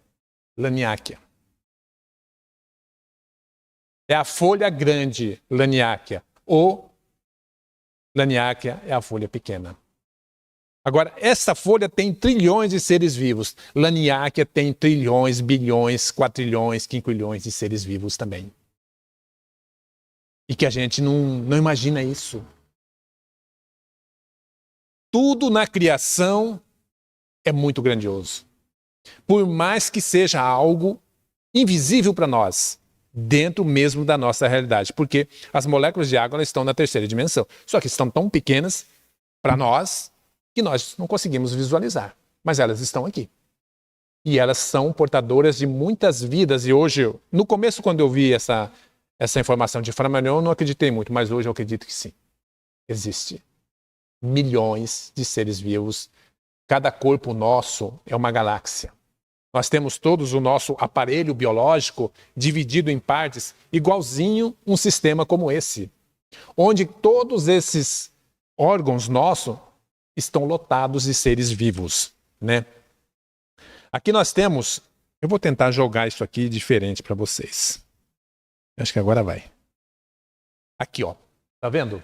Laniáquia. É a folha grande, Laniáquia. Ou Laniáquia é a folha pequena. Agora, essa folha tem trilhões de seres vivos. Laniáquia tem trilhões, bilhões, quatrilhões, quinquilhões de seres vivos também. E que a gente não imagina isso. Tudo na criação é muito grandioso. Por mais que seja algo invisível para nós, dentro mesmo da nossa realidade. Porque as moléculas de água elas estão na terceira dimensão. Só que estão tão pequenas para nós que nós não conseguimos visualizar. Mas elas estão aqui. E elas são portadoras de muitas vidas. E hoje, no começo, quando eu vi essa informação de Flammarion, eu não acreditei muito, mas hoje eu acredito que sim. Existe milhões de seres vivos. Cada corpo nosso é uma galáxia. Nós temos todos o nosso aparelho biológico dividido em partes, igualzinho um sistema como esse, onde todos esses órgãos nossos estão lotados de seres vivos, né? Aqui nós temos, eu vou tentar jogar isso aqui diferente para vocês. Acho que agora vai. Aqui, ó. Tá vendo?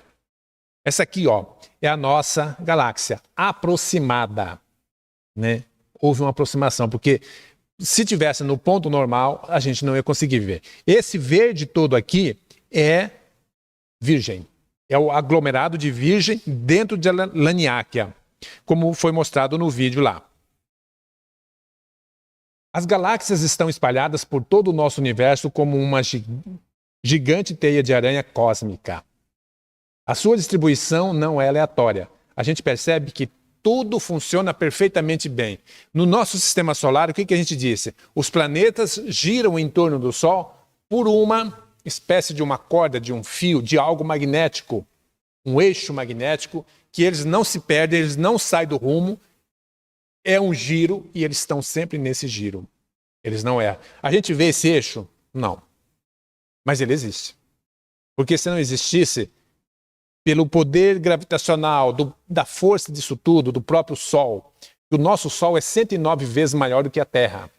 Essa aqui, ó, é a nossa galáxia aproximada, né? Houve uma aproximação, porque se tivesse no ponto normal, a gente não ia conseguir ver. Esse verde todo aqui é virgem. É o aglomerado de virgem dentro de Laniáquia, como foi mostrado no vídeo lá. As galáxias estão espalhadas por todo o nosso universo como uma gigante teia de aranha cósmica. A sua distribuição não é aleatória. A gente percebe que tudo funciona perfeitamente bem. No nosso sistema solar, o que a gente disse? Os planetas giram em torno do Sol por uma espécie de uma corda, de um fio, de algo magnético, um eixo magnético, que eles não se perdem, eles não saem do rumo, é um giro e eles estão sempre nesse giro. Eles não erram. A gente vê esse eixo? Não. Mas ele existe. Porque se não existisse, pelo poder gravitacional, da força disso tudo, do próprio Sol, o nosso Sol é 109 vezes maior do que a Terra.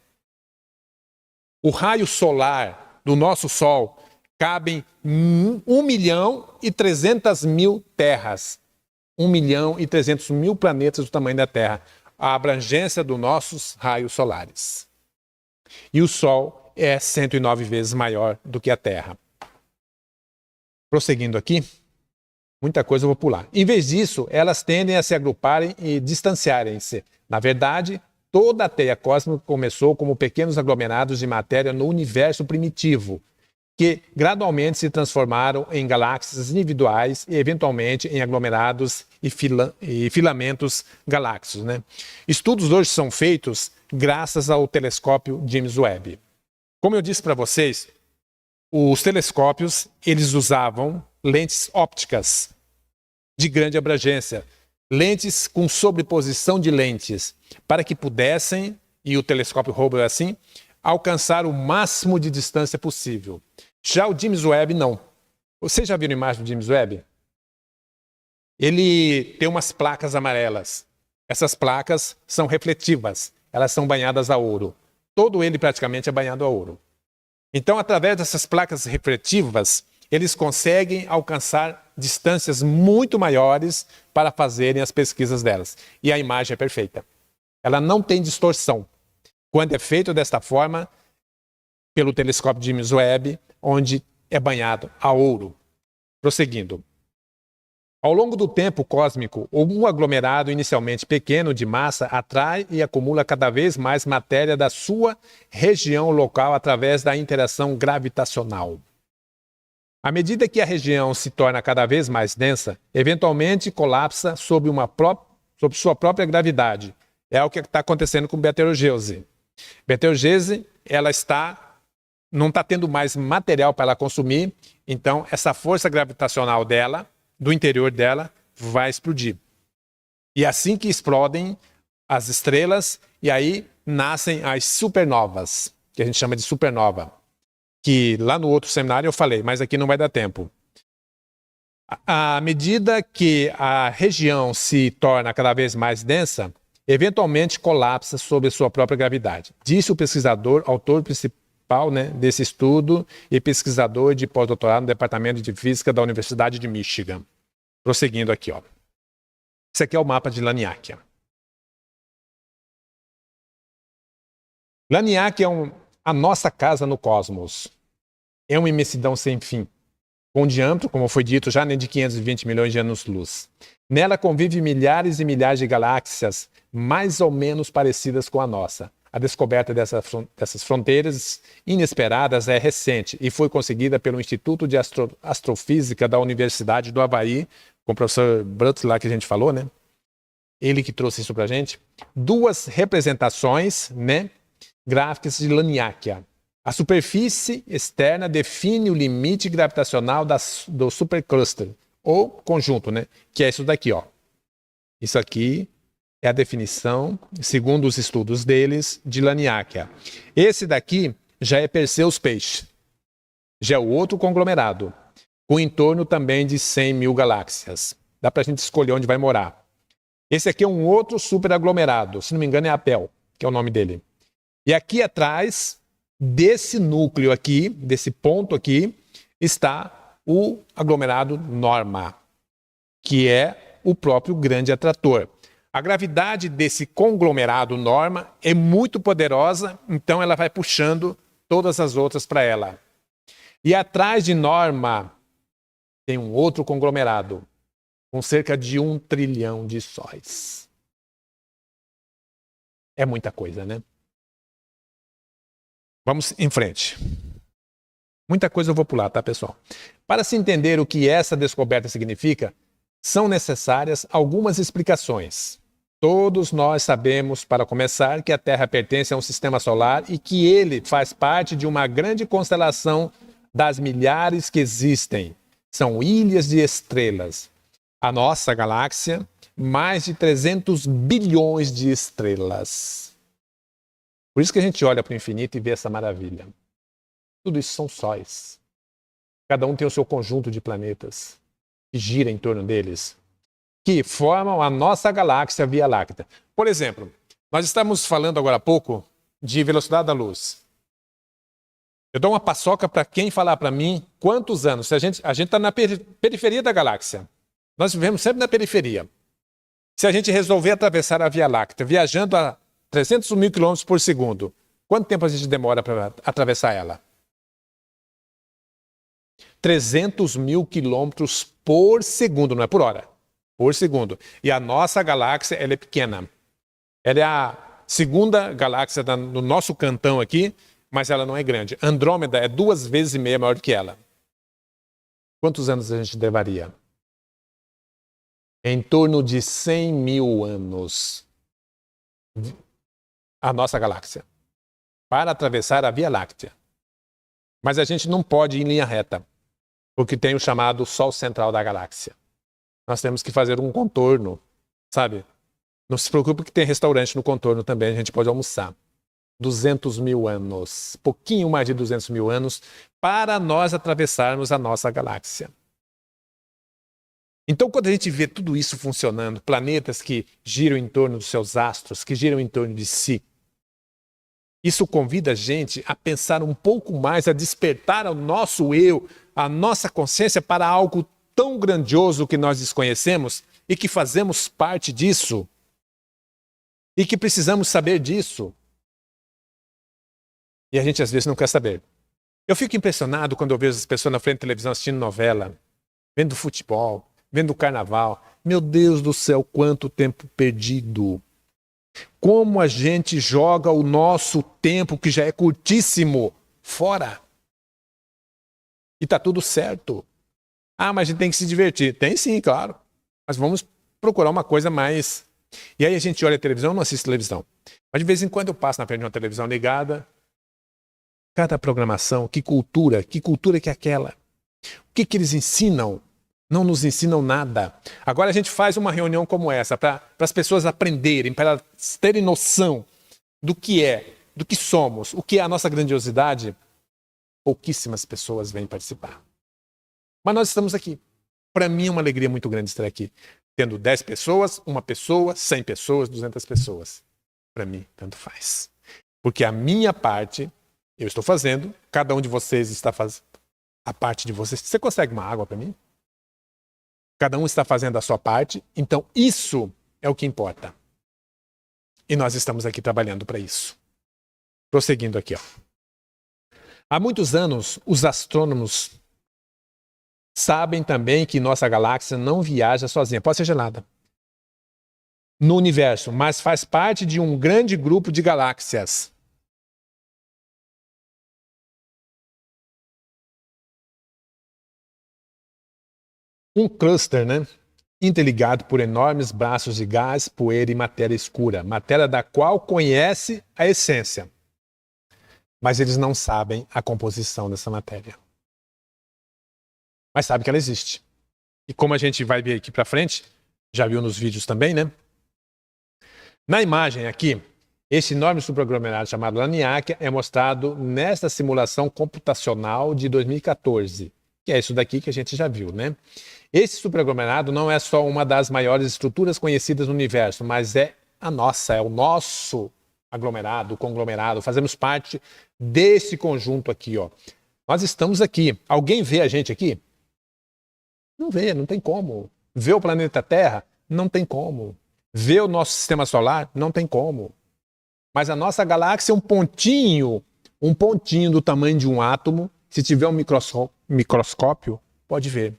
O raio solar do nosso Sol cabem 1.300.000 terras. 1.300.000 planetas do tamanho da Terra. A abrangência dos nossos raios solares. E o Sol é 109 vezes maior do que a Terra. Prosseguindo aqui, muita coisa eu vou pular. Em vez disso, elas tendem a se agruparem e distanciarem-se. Na verdade, toda a teia cósmica começou como pequenos aglomerados de matéria no universo primitivo, que gradualmente se transformaram em galáxias individuais e, eventualmente, em aglomerados e filamentos galácticos, né? Estudos hoje são feitos graças ao telescópio James Webb. Como eu disse para vocês, os telescópios eles usavam lentes ópticas de grande abrangência, lentes com sobreposição de lentes, para que pudessem, e o telescópio Hubble é assim, alcançar o máximo de distância possível. Já o James Webb não. Vocês já viram a imagem do James Webb? Ele tem umas placas amarelas. Essas placas são refletivas, elas são banhadas a ouro. Todo ele praticamente é banhado a ouro. Então, através dessas placas refletivas, eles conseguem alcançar distâncias muito maiores para fazerem as pesquisas delas. E a imagem é perfeita. Ela não tem distorção. Quando é feito desta forma, pelo telescópio James Webb, onde é banhado a ouro. Prosseguindo. Ao longo do tempo cósmico, um aglomerado inicialmente pequeno de massa atrai e acumula cada vez mais matéria da sua região local através da interação gravitacional. À medida que a região se torna cada vez mais densa, eventualmente colapsa sob sua própria gravidade. É o que está acontecendo com Betelgeuse. Betelgeuse, ela não está tendo mais material para ela consumir, então essa força gravitacional dela, do interior dela, vai explodir. E é assim que explodem as estrelas, e aí nascem as supernovas, que a gente chama de supernova. Que lá no outro seminário eu falei, mas aqui não vai dar tempo. À medida que a região se torna cada vez mais densa, eventualmente colapsa sob sua própria gravidade. Disse o pesquisador, autor principal, né, desse estudo e pesquisador de pós-doutorado no Departamento de Física da Universidade de Michigan. Prosseguindo aqui, ó. Esse aqui é o mapa de Laniakea. Laniakea é a nossa casa no cosmos. É uma imensidão sem fim, com um diâmetro, como foi dito, já nem de 520 milhões de anos-luz. Nela convivem milhares e milhares de galáxias mais ou menos parecidas com a nossa. A descoberta dessas fronteiras inesperadas é recente e foi conseguida pelo Instituto de Astrofísica da Universidade do Havaí, com o professor Brutz lá que a gente falou, né? Ele que trouxe isso pra gente. Duas representações, né, gráficas de Laniakea. A superfície externa define o limite gravitacional do supercluster, ou conjunto, né? Que é isso daqui, ó. Isso aqui é a definição, segundo os estudos deles, de Laniakea. Esse daqui já é Perseus peixe. Já é o outro conglomerado, com em torno também de 100 mil galáxias. Dá pra gente escolher onde vai morar. Esse aqui é um outro superaglomerado, se não me engano é Apel, que é o nome dele. E aqui atrás desse núcleo aqui, desse ponto aqui, está o aglomerado Norma, que é o próprio grande atrator. A gravidade desse conglomerado Norma é muito poderosa, então ela vai puxando todas as outras para ela. E atrás de Norma tem um outro conglomerado, com cerca de 1 trilhão de sóis. É muita coisa, né? Vamos em frente. Muita coisa eu vou pular, tá, pessoal? Para se entender o que essa descoberta significa, são necessárias algumas explicações. Todos nós sabemos, para começar, que a Terra pertence a um sistema solar e que ele faz parte de uma grande constelação das milhares que existem. São ilhas de estrelas. A nossa galáxia, mais de 300 bilhões de estrelas. Por isso que a gente olha para o infinito e vê essa maravilha. Tudo isso são sóis. Cada um tem o seu conjunto de planetas que gira em torno deles, que formam a nossa galáxia Via Láctea. Por exemplo, nós estamos falando agora há pouco de velocidade da luz. Eu dou uma paçoca para quem falar para mim quantos anos. Se a gente está na periferia da galáxia. Nós vivemos sempre na periferia. Se a gente resolver atravessar a Via Láctea, viajando a 300 mil quilômetros por segundo, quanto tempo a gente demora para atravessar ela? 300 mil quilômetros por segundo, não é por hora. Por segundo. E a nossa galáxia, ela é pequena. Ela é a segunda galáxia no nosso cantão aqui, mas ela não é grande. Andrômeda é 2,5 vezes maior do que ela. Quantos anos a gente levaria? Em torno de 100 mil anos. A nossa galáxia. Para atravessar a Via Láctea. Mas a gente não pode ir em linha reta, porque tem o chamado Sol central da galáxia. Nós temos que fazer um contorno, sabe? Não se preocupe que tem restaurante no contorno também, a gente pode almoçar. 200 mil anos, pouquinho mais de 200 mil anos, para nós atravessarmos a nossa galáxia. Então, quando a gente vê tudo isso funcionando, planetas que giram em torno dos seus astros, que giram em torno de si, isso convida a gente a pensar um pouco mais, a despertar o nosso eu, a nossa consciência para algo tão grandioso que nós desconhecemos e que fazemos parte disso e que precisamos saber disso. E a gente às vezes não quer saber. Eu fico impressionado quando eu vejo as pessoas na frente da televisão assistindo novela, vendo futebol, vendo carnaval. Meu Deus do céu, quanto tempo perdido. Como a gente joga o nosso tempo, que já é curtíssimo, fora. E tá tudo certo. Ah, mas a gente tem que se divertir. Tem sim, claro. Mas vamos procurar uma coisa mais... E aí a gente olha a televisão, não assiste televisão. Mas de vez em quando eu passo na frente de uma televisão ligada. Cada programação, que cultura que é aquela? O que eles ensinam? Não nos ensinam nada. Agora a gente faz uma reunião como essa, para as pessoas aprenderem, para elas terem noção do que é, do que somos, o que é a nossa grandiosidade. Pouquíssimas pessoas vêm participar. Mas nós estamos aqui, Para mim é uma alegria muito grande estar aqui. Tendo 10 pessoas, 1 pessoa, 100 pessoas, 200 pessoas. Para mim, tanto faz. Porque a minha parte, eu estou fazendo, cada um de vocês está fazendo a parte de vocês. Você consegue uma água para mim? Cada um está fazendo a sua parte, então isso é o que importa. E nós estamos aqui trabalhando para isso. Prosseguindo aqui, ó. Há muitos anos, os astrônomos sabem também que nossa galáxia não viaja sozinha, pode ser gelada, no universo, mas faz parte de um grande grupo de galáxias. Um cluster, né? Interligado por enormes braços de gás, poeira e matéria escura, matéria da qual conhece a essência. Mas eles não sabem a composição dessa matéria. Mas sabem que ela existe. E como a gente vai ver aqui para frente, já viu nos vídeos também, né? Na imagem aqui, esse enorme superaglomerado chamado Laniakea é mostrado nesta simulação computacional de 2014, que é isso daqui que a gente já viu, né? Esse superaglomerado não é só uma das maiores estruturas conhecidas no universo, mas é a nossa, é o nosso aglomerado, conglomerado. Fazemos parte desse conjunto aqui, ó. Nós estamos aqui. Alguém vê a gente aqui? Não vê, não tem como. Vê o planeta Terra? Não tem como. Vê o nosso sistema solar? Não tem como. Mas a nossa galáxia é um pontinho do tamanho de um átomo. Se tiver um microscópio, pode ver.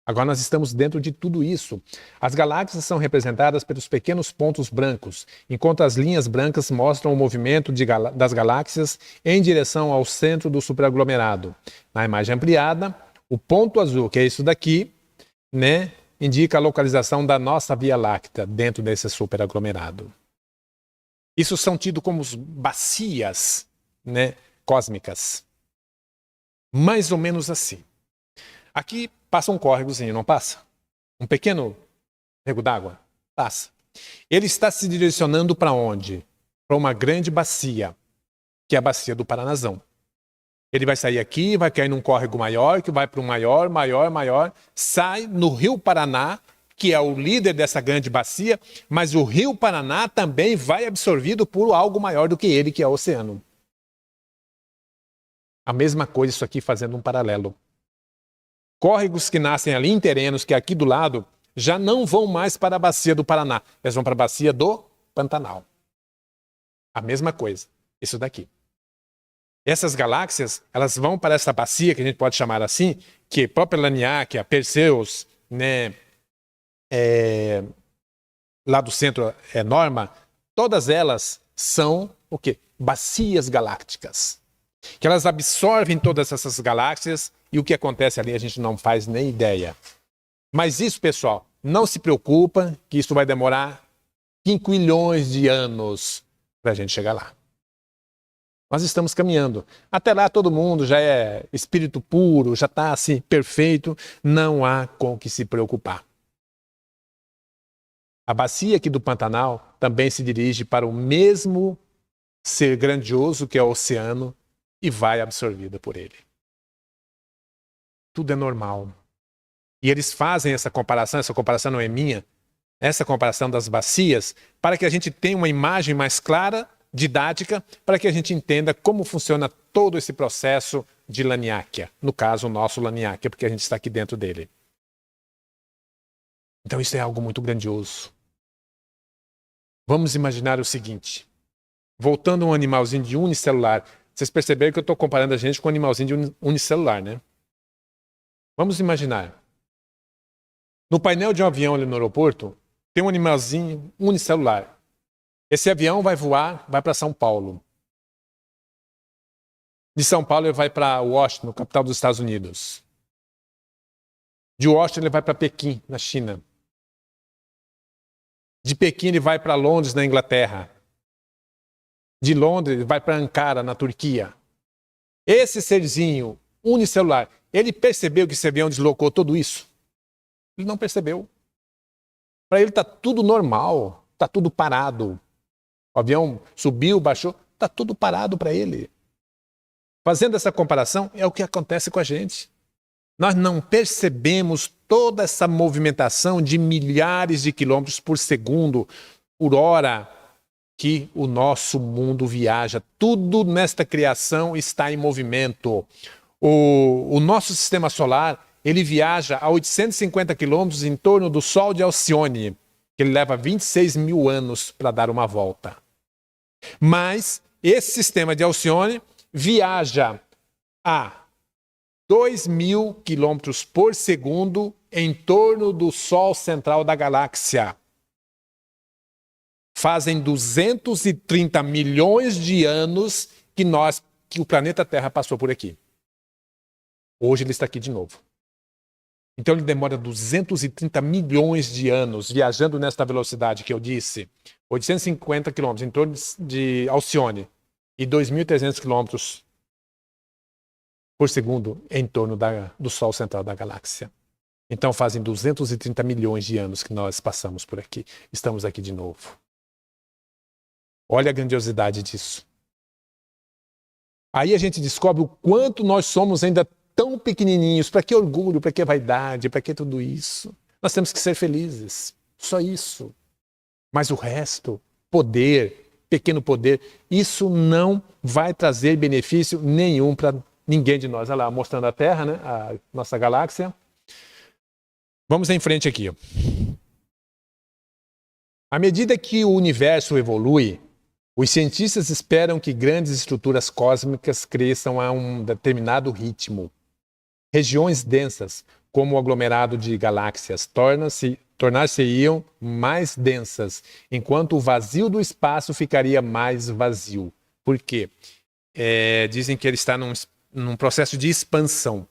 Agora nós estamos dentro de tudo isso. As galáxias são representadas pelos pequenos pontos brancos, enquanto as linhas brancas mostram o movimento das galáxias em direção ao centro do superaglomerado. Na imagem ampliada, o ponto azul, que é isso daqui, né, indica a localização da nossa Via Láctea dentro desse superaglomerado. Isso são tidos como bacias, né, cósmicas. Mais ou menos assim. Aqui passa um córregozinho, não passa? Um pequeno rego d'água? Passa. Ele está se direcionando para onde? Para uma grande bacia, que é a bacia do Paranazão. Ele vai sair aqui, vai cair num córrego maior, que vai para um maior, sai no Rio Paraná, que é o líder dessa grande bacia, mas o Rio Paraná também vai absorvido por algo maior do que ele, que é o oceano. A mesma coisa isso aqui fazendo um paralelo. Córregos que nascem ali em terrenos, que é aqui do lado, já não vão mais para a bacia do Paraná. Eles vão para a bacia do Pantanal. A mesma coisa. Isso daqui. Essas galáxias, elas vão para essa bacia, que a gente pode chamar assim, que própria Laniakea, Perseus, né, lá do centro é Norma, todas elas são o quê? Bacias galácticas. Que elas absorvem todas essas galáxias e o que acontece ali a gente não faz nem ideia. Mas isso, pessoal, não se preocupa que isso vai demorar quinquilhões de anos para a gente chegar lá. Nós estamos caminhando. Até lá todo mundo já é espírito puro, já está assim perfeito, não há com que se preocupar. A bacia aqui do Pantanal também se dirige para o mesmo ser grandioso que é o oceano e vai absorvida por ele. Tudo é normal. E eles fazem essa comparação não é minha, essa comparação das bacias, para que a gente tenha uma imagem mais clara, didática, para que a gente entenda como funciona todo esse processo de Laniakea. No caso, o nosso Laniakea, porque a gente está aqui dentro dele. Então isso é algo muito grandioso. Vamos imaginar o seguinte. Voltando a um animalzinho de unicelular. Vocês perceberam que eu estou comparando a gente com um animalzinho de unicelular, né? Vamos imaginar. No painel de um avião ali no aeroporto, tem um animalzinho unicelular. Esse avião vai voar, vai para São Paulo. De São Paulo ele vai para Washington, capital dos Estados Unidos. De Washington ele vai para Pequim, na China. De Pequim ele vai para Londres, na Inglaterra. De Londres ele vai para Ankara, na Turquia. Esse serzinho unicelular, ele percebeu que esse avião deslocou tudo isso? Ele não percebeu. Para ele está tudo normal, está tudo parado. O avião subiu, baixou, está tudo parado para ele. Fazendo essa comparação, é o que acontece com a gente. Nós não percebemos toda essa movimentação de milhares de quilômetros por segundo, por hora, que o nosso mundo viaja. Tudo nesta criação está em movimento. O nosso sistema solar, ele viaja a 850 quilômetros em torno do Sol de Alcione, que ele leva 26 mil anos para dar uma volta. Mas esse sistema de Alcione viaja a 2.000 quilômetros por segundo em torno do Sol central da galáxia. Fazem 230 milhões de anos que o planeta Terra passou por aqui. Hoje ele está aqui de novo. Então ele demora 230 milhões de anos viajando nesta velocidade que eu disse, 850 quilômetros em torno de Alcione e 2.300 quilômetros por segundo em torno do Sol central da galáxia. Então fazem 230 milhões de anos que nós passamos por aqui. Estamos aqui de novo. Olha a grandiosidade disso. Aí a gente descobre o quanto nós somos ainda tão pequenininhos. Para que orgulho, para que vaidade, para que tudo isso? Nós temos que ser felizes. Só isso. Mas o resto, poder, pequeno poder, isso não vai trazer benefício nenhum para ninguém de nós. Olha lá, mostrando a Terra, né? A nossa galáxia. Vamos em frente aqui. À medida que o universo evolui, os cientistas esperam que grandes estruturas cósmicas cresçam a um determinado ritmo. Regiões densas, como o aglomerado de galáxias, tornar-se-iam mais densas, enquanto o vazio do espaço ficaria mais vazio. Por quê? Dizem que ele está num processo de expansão.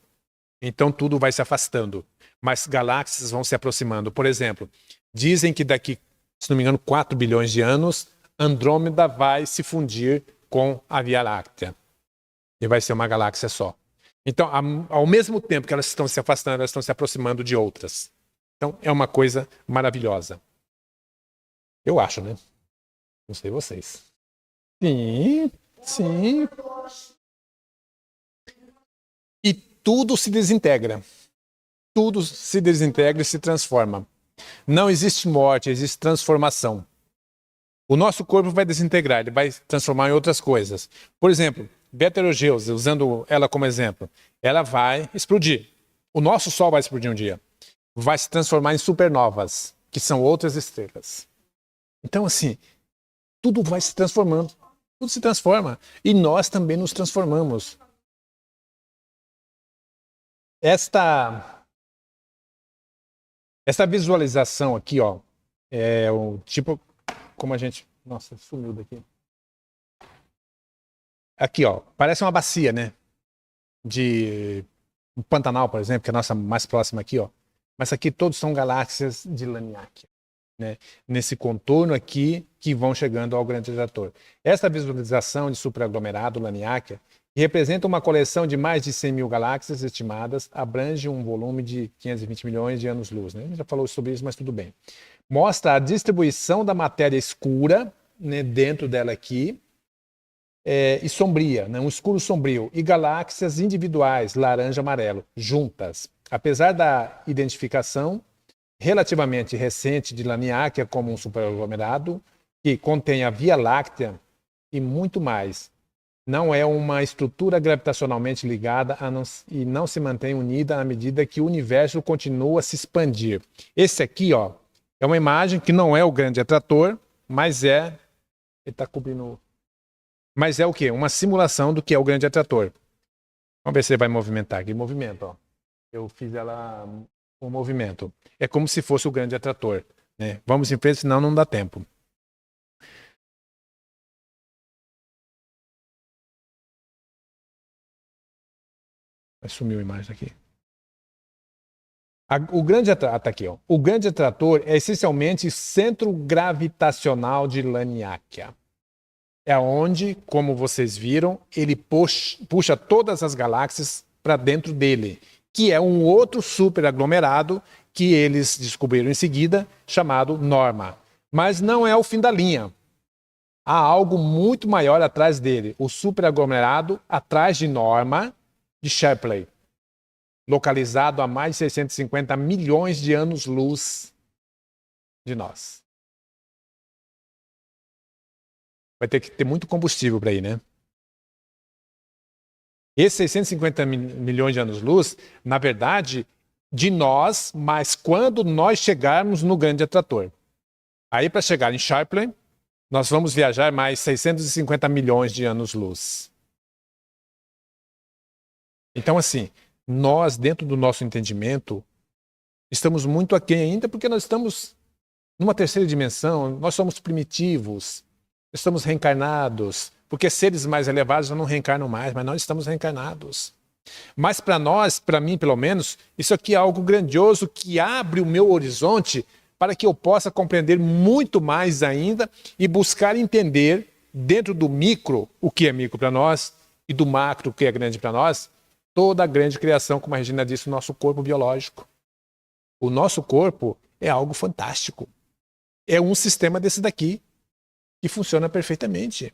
Então tudo vai se afastando. Mas galáxias vão se aproximando. Por exemplo, dizem que daqui, se não me engano, 4 bilhões de anos, Andrômeda vai se fundir com a Via Láctea. E vai ser uma galáxia só. Então, ao mesmo tempo que elas estão se afastando, elas estão se aproximando de outras. Então, é uma coisa maravilhosa. Eu acho, né? Não sei vocês. Sim, sim. E tudo se desintegra. Tudo se desintegra e se transforma. Não existe morte, existe transformação. O nosso corpo vai desintegrar, ele vai transformar em outras coisas. Por exemplo, Betelgeuse, usando ela como exemplo, ela vai explodir. O nosso Sol vai explodir um dia. Vai se transformar em supernovas, que são outras estrelas. Então, assim, tudo vai se transformando. Tudo se transforma. E nós também nos transformamos. Esta visualização aqui, ó, é o tipo... Como a gente... Nossa, sumiu daqui. Aqui, ó. Parece uma bacia, né? De Pantanal, por exemplo, que é a nossa mais próxima aqui, ó. Mas aqui todos são galáxias de Laniakea, né? Nesse contorno aqui que vão chegando ao grande trator. Essa visualização de superaglomerado Laniakea, que representa uma coleção de mais de 100 mil galáxias estimadas, abrange um volume de 520 milhões de anos-luz, né? A gente já falou sobre isso, mas tudo bem. Mostra a distribuição da matéria escura, né, dentro dela aqui, e sombria, né, um escuro sombrio, e galáxias individuais, laranja-amarelo, juntas. Apesar da identificação relativamente recente de Laniakea como um superaglomerado, que contém a Via Láctea e muito mais, não é uma estrutura gravitacionalmente ligada e não se mantém unida à medida que o universo continua a se expandir. Esse aqui, ó, é uma imagem que não é o grande atrator, mas ele está cobrindo... Mas é o quê? Uma simulação do que é o grande atrator. Vamos ver se ele vai movimentar aqui. Movimento, ó. Eu fiz ela com movimento. É como se fosse o grande atrator, né? Vamos em frente, senão não dá tempo. Sumiu a imagem aqui. O grande atrator, tá aqui, ó. O grande atrator é essencialmente o centro gravitacional de Laniakea. É onde, como vocês viram, ele puxa todas as galáxias para dentro dele, que é um outro superaglomerado que eles descobriram em seguida, chamado Norma. Mas não é o fim da linha. Há algo muito maior atrás dele, o superaglomerado atrás de Norma, de Shapley. localizado a mais de 650 milhões de anos-luz de nós. Vai ter que ter muito combustível para ir, né? Esses 650 milhões de anos-luz, na verdade, de nós, mas quando nós chegarmos no grande atrator. Aí, para chegar em Sharpley, nós vamos viajar mais 650 milhões de anos-luz. Então, assim, nós, dentro do nosso entendimento, estamos muito aquém ainda, porque nós estamos numa terceira dimensão, nós somos primitivos, estamos reencarnados, porque seres mais elevados já não reencarnam mais, mas nós estamos reencarnados. Mas para nós, para mim pelo menos, isso aqui é algo grandioso que abre o meu horizonte para que eu possa compreender muito mais ainda e buscar entender, dentro do micro, o que é micro para nós, e do macro, o que é grande para nós, toda a grande criação, como a Regina disse, o nosso corpo biológico. O nosso corpo é algo fantástico. É um sistema desse daqui, que funciona perfeitamente.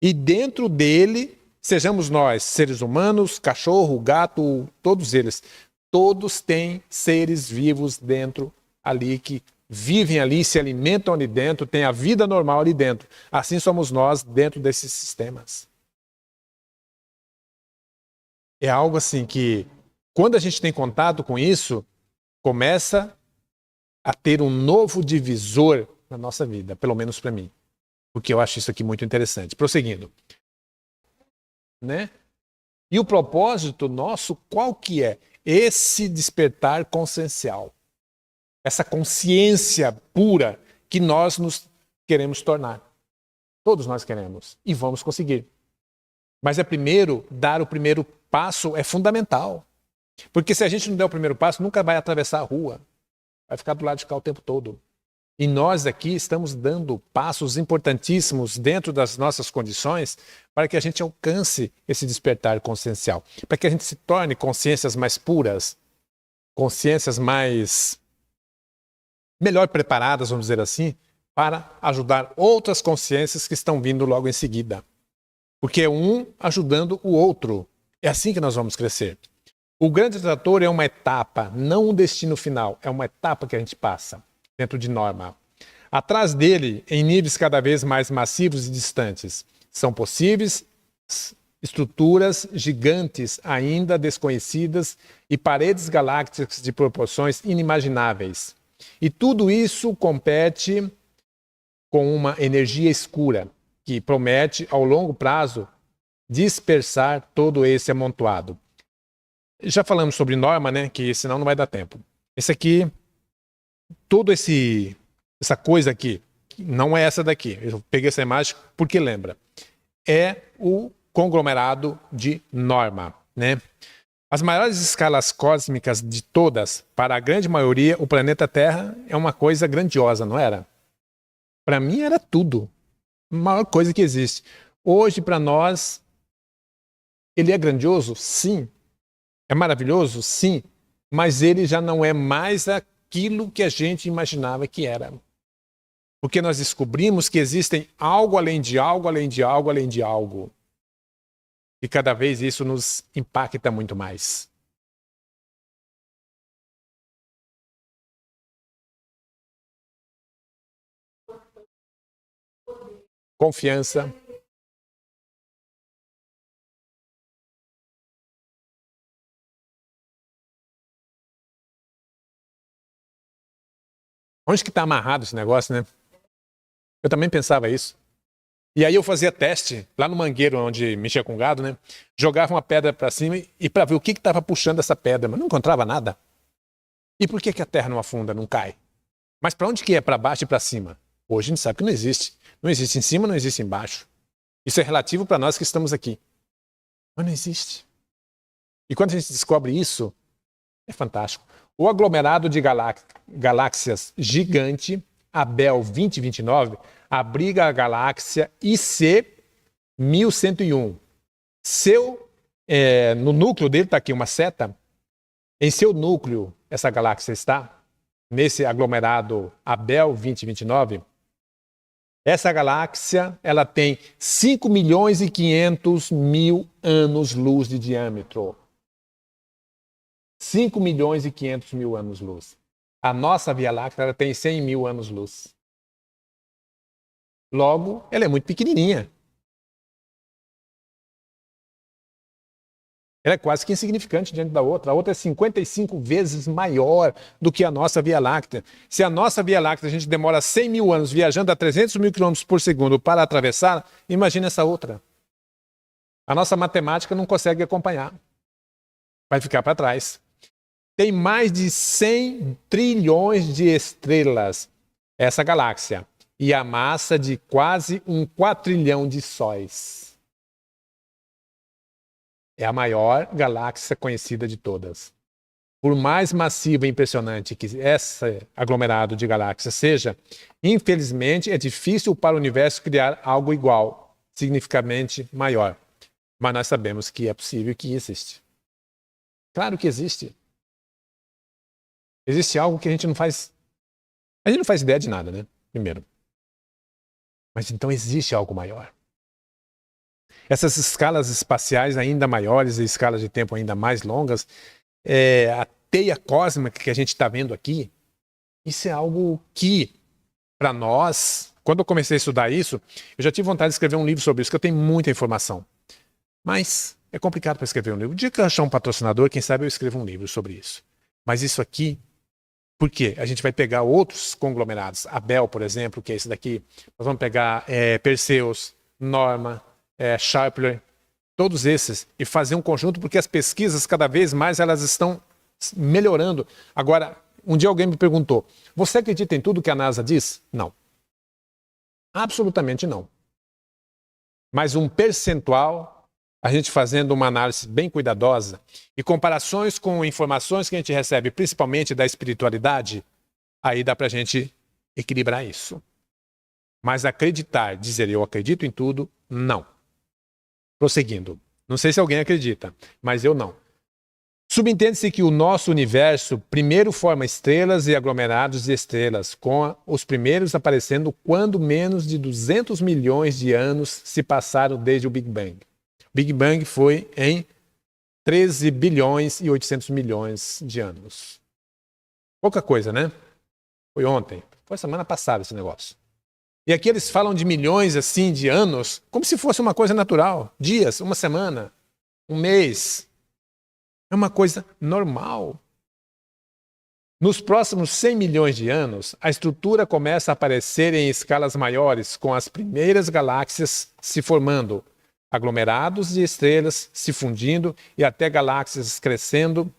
E dentro dele, sejamos nós, seres humanos, cachorro, gato, todos eles, todos têm seres vivos dentro ali, que vivem ali, se alimentam ali dentro, têm a vida normal ali dentro. Assim somos nós dentro desses sistemas. É algo assim que, quando a gente tem contato com isso, começa a ter um novo divisor na nossa vida, pelo menos para mim. Porque eu acho isso aqui muito interessante. Prosseguindo. Né? E o propósito nosso, qual que é? Esse despertar consciencial. Essa consciência pura que nós nos queremos tornar. Todos nós queremos. E vamos conseguir. Mas primeiro, dar o primeiro passo é fundamental. Porque se a gente não der o primeiro passo, nunca vai atravessar a rua. Vai ficar do lado de cá o tempo todo. E nós aqui estamos dando passos importantíssimos dentro das nossas condições para que a gente alcance esse despertar consciencial. Para que a gente se torne consciências mais puras, consciências mais melhor preparadas, vamos dizer assim, para ajudar outras consciências que estão vindo logo em seguida. Porque é um ajudando o outro. É assim que nós vamos crescer. O grande atrator é uma etapa, não um destino final. É uma etapa que a gente passa dentro de norma. Atrás dele, em níveis cada vez mais massivos e distantes, são possíveis estruturas gigantes ainda desconhecidas e paredes galácticas de proporções inimagináveis. E tudo isso compete com uma energia escura que promete, ao longo prazo, dispersar todo esse amontoado. Já falamos sobre norma, né? Que senão não vai dar tempo. Esse aqui, essa coisa aqui, não é essa daqui. Eu peguei essa imagem porque lembra. É o conglomerado de norma, né? As maiores escalas cósmicas de todas, para a grande maioria, o planeta Terra é uma coisa grandiosa, não era? Para mim era tudo. A maior coisa que existe. Hoje, para nós, ele é grandioso? Sim. É maravilhoso? Sim. Mas ele já não é mais aquilo que a gente imaginava que era. Porque nós descobrimos que existem algo além de algo, além de algo, além de algo. E cada vez isso nos impacta muito mais. Confiança. Onde que está amarrado esse negócio, né? Eu também pensava isso. E aí eu fazia teste lá no mangueiro onde mexia com gado, né? Jogava uma pedra para cima e para ver o que estava puxando essa pedra, mas não encontrava nada. E por que a terra não afunda, não cai? Mas para onde que é? Para baixo e para cima? Hoje a gente sabe que não existe. Não existe em cima, não existe embaixo. Isso é relativo para nós que estamos aqui. Mas não existe. E quando a gente descobre isso, é fantástico. O aglomerado de galáxias gigante, Abel 2029, abriga a galáxia IC 1101. No núcleo dele, está aqui uma seta. Em seu núcleo, essa galáxia está, nesse aglomerado Abel 2029. Essa galáxia ela tem 5.500.000 anos-luz de diâmetro. 5 milhões e 500 mil anos-luz. A nossa Via Láctea ela tem 100 mil anos-luz. Logo, ela é muito pequenininha. Ela é quase que insignificante diante da outra. A outra é 55 vezes maior do que a nossa Via Láctea. Se a nossa Via Láctea a gente demora 100 mil anos viajando a 300 mil quilômetros por segundo para atravessar, imagina essa outra. A nossa matemática não consegue acompanhar. Vai ficar para trás. Tem mais de 100 trilhões de estrelas essa galáxia. E a massa de quase 1 quatrilhão de sóis. É a maior galáxia conhecida de todas. Por mais massiva e impressionante que esse aglomerado de galáxias seja, infelizmente é difícil para o universo criar algo igual, significativamente maior. Mas nós sabemos que é possível, que existe. Claro que existe. Existe algo que a gente não faz ideia de nada, né? Primeiro. Mas então existe algo maior. Essas escalas espaciais ainda maiores e escalas de tempo ainda mais longas, a teia cósmica que a gente está vendo aqui, isso é algo que, para nós, quando eu comecei a estudar isso, eu já tive vontade de escrever um livro sobre isso, que eu tenho muita informação. Mas é complicado para escrever um livro. O dia que eu achar um patrocinador, quem sabe eu escrevo um livro sobre isso. Mas isso aqui, por quê? A gente vai pegar outros conglomerados. Abel, por exemplo, que é esse daqui. Nós vamos pegar Perseus, Norma, Sharpler, todos esses, e fazer um conjunto, porque as pesquisas, cada vez mais, elas estão melhorando. Agora, um dia alguém me perguntou, você acredita em tudo que a NASA diz? Não. Absolutamente não. Mas um percentual, a gente fazendo uma análise bem cuidadosa, e comparações com informações que a gente recebe, principalmente da espiritualidade, aí dá pra gente equilibrar isso. Mas acreditar, dizer eu acredito em tudo, não. Prosseguindo. Não sei se alguém acredita, mas eu não. Subentende-se que o nosso universo primeiro forma estrelas e aglomerados de estrelas, com os primeiros aparecendo quando menos de 200 milhões de anos se passaram desde o Big Bang. O Big Bang foi em 13 bilhões e 800 milhões de anos. Pouca coisa, né? Foi ontem. Foi semana passada esse negócio. E aqui eles falam de milhões assim de anos, como se fosse uma coisa natural. Dias, uma semana, um mês. É uma coisa normal. Nos próximos 100 milhões de anos, a estrutura começa a aparecer em escalas maiores, com as primeiras galáxias se formando, aglomerados de estrelas se fundindo e até galáxias crescendo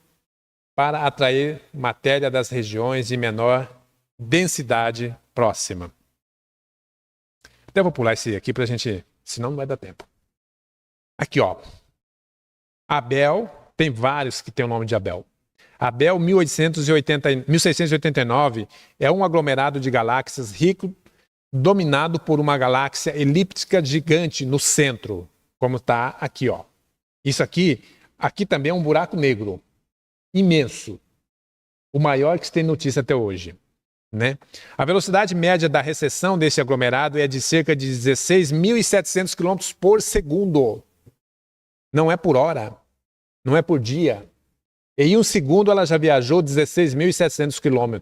para atrair matéria das regiões de menor densidade próxima. Até vou pular esse aqui pra gente, senão não vai dar tempo. Aqui, ó. Abel, tem vários que tem o nome de Abel. Abel 1689 é um aglomerado de galáxias rico, dominado por uma galáxia elíptica gigante no centro, como está aqui, ó. Isso aqui também é um buraco negro, imenso. O maior que se tem notícia até hoje. Né? A velocidade média da recessão desse aglomerado é de cerca de 16.700 km por segundo. Não é por hora, não é por dia. Em um segundo ela já viajou 16.700 km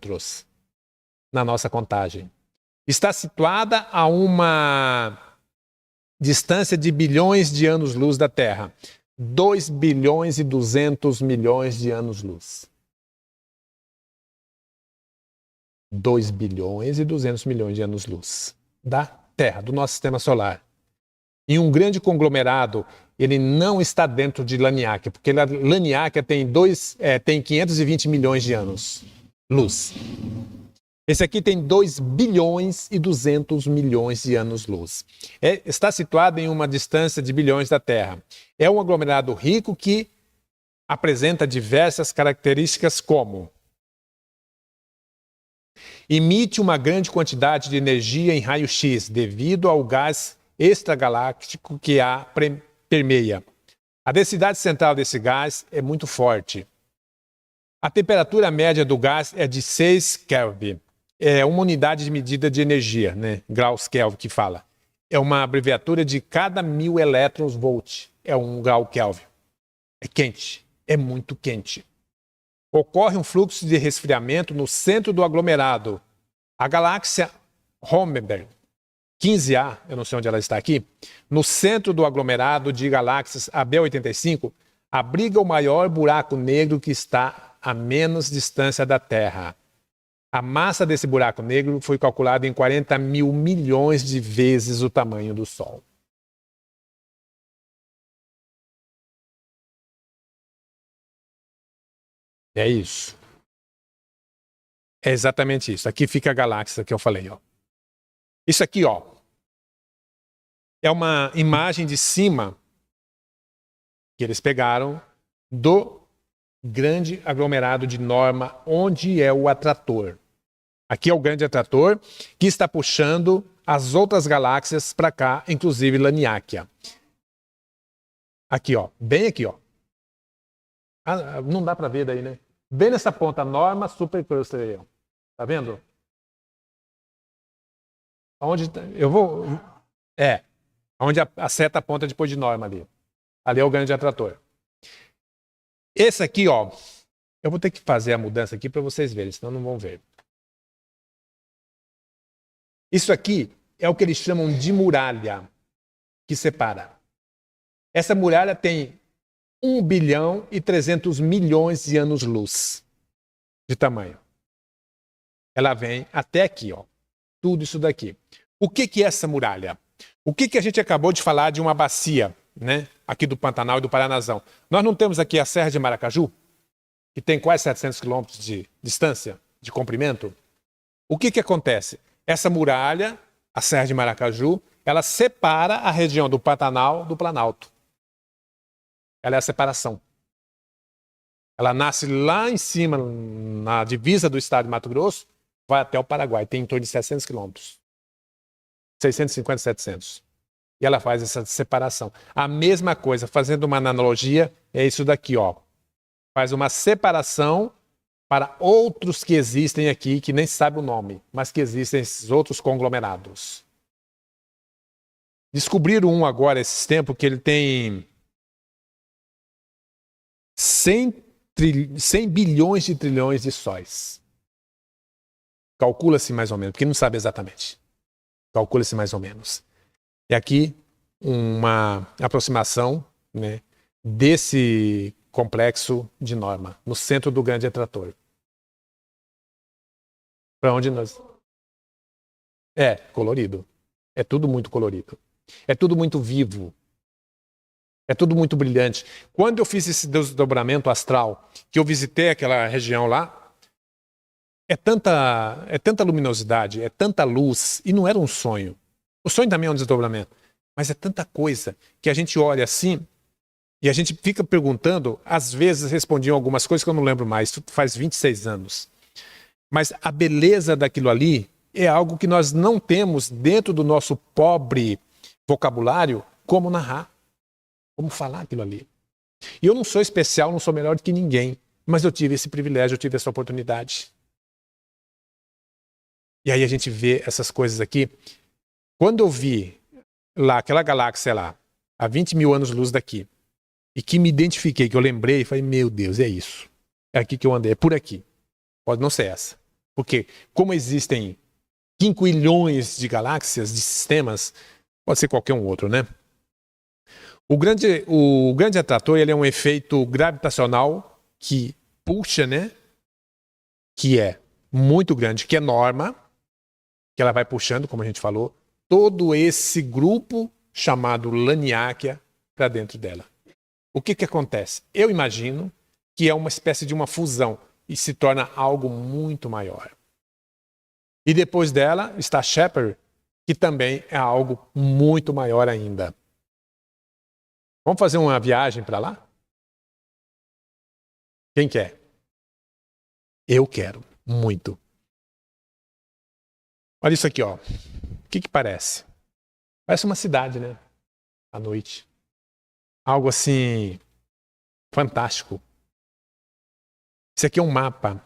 na nossa contagem. Está situada a uma distância de bilhões de anos-luz da Terra. 2 bilhões e 200 milhões de anos-luz. 2 bilhões e 200 milhões de anos-luz da Terra, do nosso sistema solar. Em um grande conglomerado, ele não está dentro de Laniakea, porque Laniakea tem 520 milhões de anos-luz. Esse aqui tem 2 bilhões e 200 milhões de anos-luz. Está situado em uma distância de bilhões da Terra. É um aglomerado rico que apresenta diversas características como emite uma grande quantidade de energia em raio-x devido ao gás extragaláctico que a permeia. A densidade central desse gás é muito forte. A temperatura média do gás é de 6 Kelvin. É uma unidade de medida de energia, né? Graus Kelvin que fala. É uma abreviatura de cada 1000 elétrons volt. É um grau Kelvin. É quente. É muito quente. ocorre um fluxo de resfriamento no centro do aglomerado. A galáxia Roemberg 15A, eu não sei onde ela está aqui, no centro do aglomerado de galáxias AB85, abriga o maior buraco negro que está a menos distância da Terra. A massa desse buraco negro foi calculada em 40 mil milhões de vezes o tamanho do Sol. É isso. É exatamente isso. Aqui fica a galáxia que eu falei, ó. Isso aqui, ó, é uma imagem de cima que eles pegaram do grande aglomerado de Norma, onde é o atrator. Aqui é o grande atrator que está puxando as outras galáxias para cá, inclusive Laniakea. Aqui, ó, bem aqui, ó. Ah, não dá para ver daí, né? Bem nessa ponta, Norma Supercluster aí, ó. Tá vendo? Onde eu vou... onde a seta aponta depois de Norma ali. Ali é o grande atrator. Esse aqui, ó, eu vou ter que fazer a mudança aqui para vocês verem, senão não vão ver. Isso aqui é o que eles chamam de muralha que separa. Essa muralha tem 1 bilhão e 300 milhões de anos-luz de tamanho. Ela vem até aqui, ó. Tudo isso daqui. O que é essa muralha? O que a gente acabou de falar de uma bacia, né? Aqui do Pantanal e do Paranazão. Nós não temos aqui a Serra de Maracaju, que tem quase 700 quilômetros de distância, de comprimento? O que acontece? Essa muralha, a Serra de Maracaju, ela separa a região do Pantanal do Planalto. Ela é a separação. Ela nasce lá em cima, na divisa do estado de Mato Grosso, vai até o Paraguai, tem em torno de 700 quilômetros. 650, 700. E ela faz essa separação. A mesma coisa, fazendo uma analogia, é isso daqui, ó. Faz uma separação para outros que existem aqui, que nem se sabe o nome, mas que existem esses outros conglomerados. Descobriram um agora, esses tempos, que ele tem 100 bilhões de trilhões de sóis. Calcula-se mais ou menos, porque não sabe exatamente. Calcula-se mais ou menos. E aqui uma aproximação, né, desse complexo de Norma, no centro do grande atrator. Para onde nós... É colorido. É tudo muito colorido. É tudo muito vivo. É tudo muito brilhante. Quando eu fiz esse desdobramento astral, que eu visitei aquela região lá, é tanta luminosidade, é tanta luz, e não era um sonho. O sonho também é um desdobramento. Mas é tanta coisa que a gente olha assim e a gente fica perguntando, às vezes respondiam algumas coisas que eu não lembro mais, isso faz 26 anos. Mas a beleza daquilo ali é algo que nós não temos dentro do nosso pobre vocabulário como narrar, como falar aquilo ali. E eu não sou especial, não sou melhor do que ninguém, mas eu tive esse privilégio, eu tive essa oportunidade. E aí a gente vê essas coisas aqui. Quando eu vi lá, aquela galáxia lá, a 20 mil anos-luz daqui, e que me identifiquei, que eu lembrei, e falei, meu Deus, é isso. É aqui que eu andei, é por aqui. Pode não ser essa. Porque como existem quinquilhões de galáxias, de sistemas, pode ser qualquer um outro, né? O grande atrator, ele é um efeito gravitacional que puxa, né? Que é muito grande, que é Norma, que ela vai puxando, como a gente falou, todo esse grupo chamado Laniakea para dentro dela. O que acontece? Eu imagino que é uma espécie de uma fusão e se torna algo muito maior. E depois dela está Shepard, que também é algo muito maior ainda. Vamos fazer uma viagem para lá? Quem quer? Eu quero, muito. Olha isso aqui, ó. O que parece? Parece uma cidade, né? À noite. Algo assim fantástico. Isso aqui é um mapa.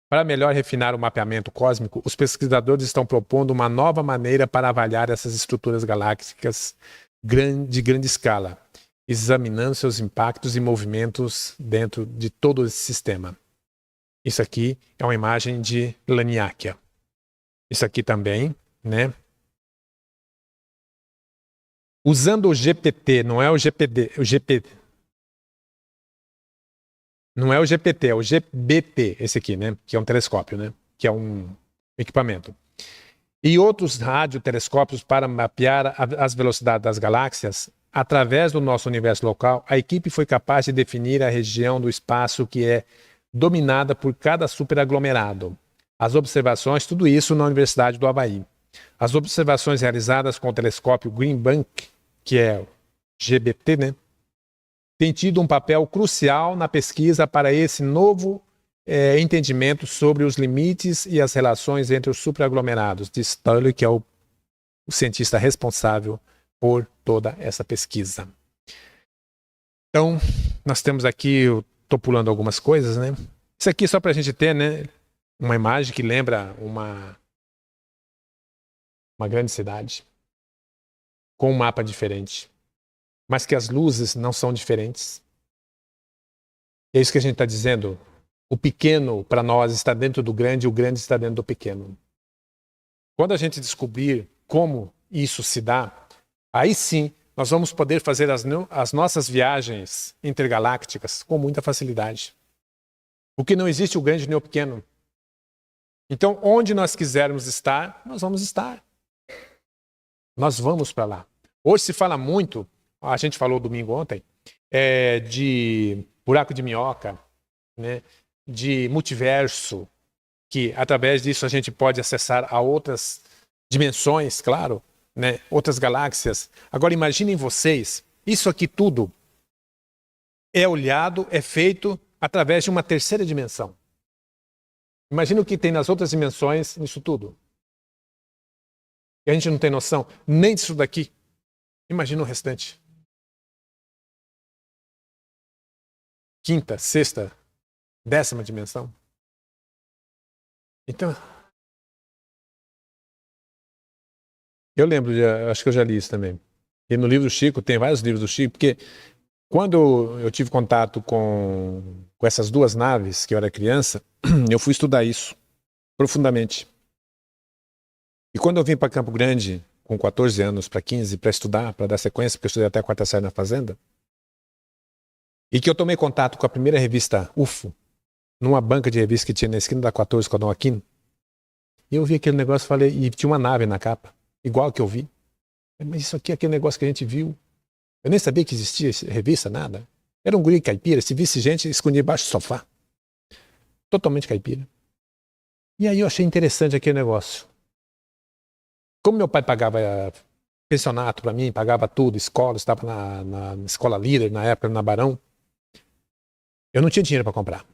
Para melhor refinar o mapeamento cósmico, os pesquisadores estão propondo uma nova maneira para avaliar essas estruturas galácticas de grande escala, examinando seus impactos e movimentos dentro de todo esse sistema. Isso aqui é uma imagem de Laniakea. Isso aqui também, né? Usando o GPT, não é o GPD, não é o GPT, é o GBT, esse aqui, né? Que é um telescópio, né? Que é um equipamento. E outros radiotelescópios para mapear as velocidades das galáxias, através do nosso universo local, a equipe foi capaz de definir a região do espaço que é dominada por cada superaglomerado. As observações, tudo isso na Universidade do Havaí. As observações realizadas com o telescópio Green Bank, que é o GBT, né, têm tido um papel crucial na pesquisa para esse novo entendimento sobre os limites e as relações entre os superaglomerados, diz Tully, que é o cientista responsável por toda essa pesquisa. Então, nós temos aqui, eu estou pulando algumas coisas, né? Isso aqui só para a gente ter, né, uma imagem que lembra uma grande cidade, com um mapa diferente, mas que as luzes não são diferentes. É isso que a gente está dizendo. O pequeno, para nós, está dentro do grande, e o grande está dentro do pequeno. Quando a gente descobrir como isso se dá, aí sim nós vamos poder fazer as nossas viagens intergalácticas com muita facilidade. Porque não existe o grande nem o pequeno. Então, onde nós quisermos estar, nós vamos estar. Nós vamos para lá. Hoje se fala muito, a gente falou domingo ontem, de buraco de minhoca, né? De multiverso, que através disso a gente pode acessar a outras dimensões, claro, né? Outras galáxias. Agora imaginem vocês, isso aqui tudo é olhado, é feito através de uma terceira dimensão. Imagina o que tem nas outras dimensões nisso tudo. E a gente não tem noção nem disso daqui. Imagina o restante. Quinta, sexta, 10ª dimensão. Então, eu lembro, acho que eu já li isso também. E no livro do Chico, tem vários livros do Chico, porque quando eu tive contato com essas duas naves, que eu era criança, eu fui estudar isso profundamente. E quando eu vim para Campo Grande, com 14 anos para 15, para estudar, para dar sequência, porque eu estudei até a 4ª série na Fazenda, e que eu tomei contato com a primeira revista UFO, numa banca de revista que tinha na esquina da 14 com a Dom Aquino, e eu vi aquele negócio e falei, e tinha uma nave na capa, igual que eu vi. Mas isso aqui é aquele negócio que a gente viu. Eu nem sabia que existia revista, nada. Era um guri caipira, se visse gente, escondia embaixo do sofá. Totalmente caipira. E aí eu achei interessante aquele negócio. Como meu pai pagava pensionato para mim, pagava tudo, escola, estava na escola líder, na época, na Barão, eu não tinha dinheiro para comprar.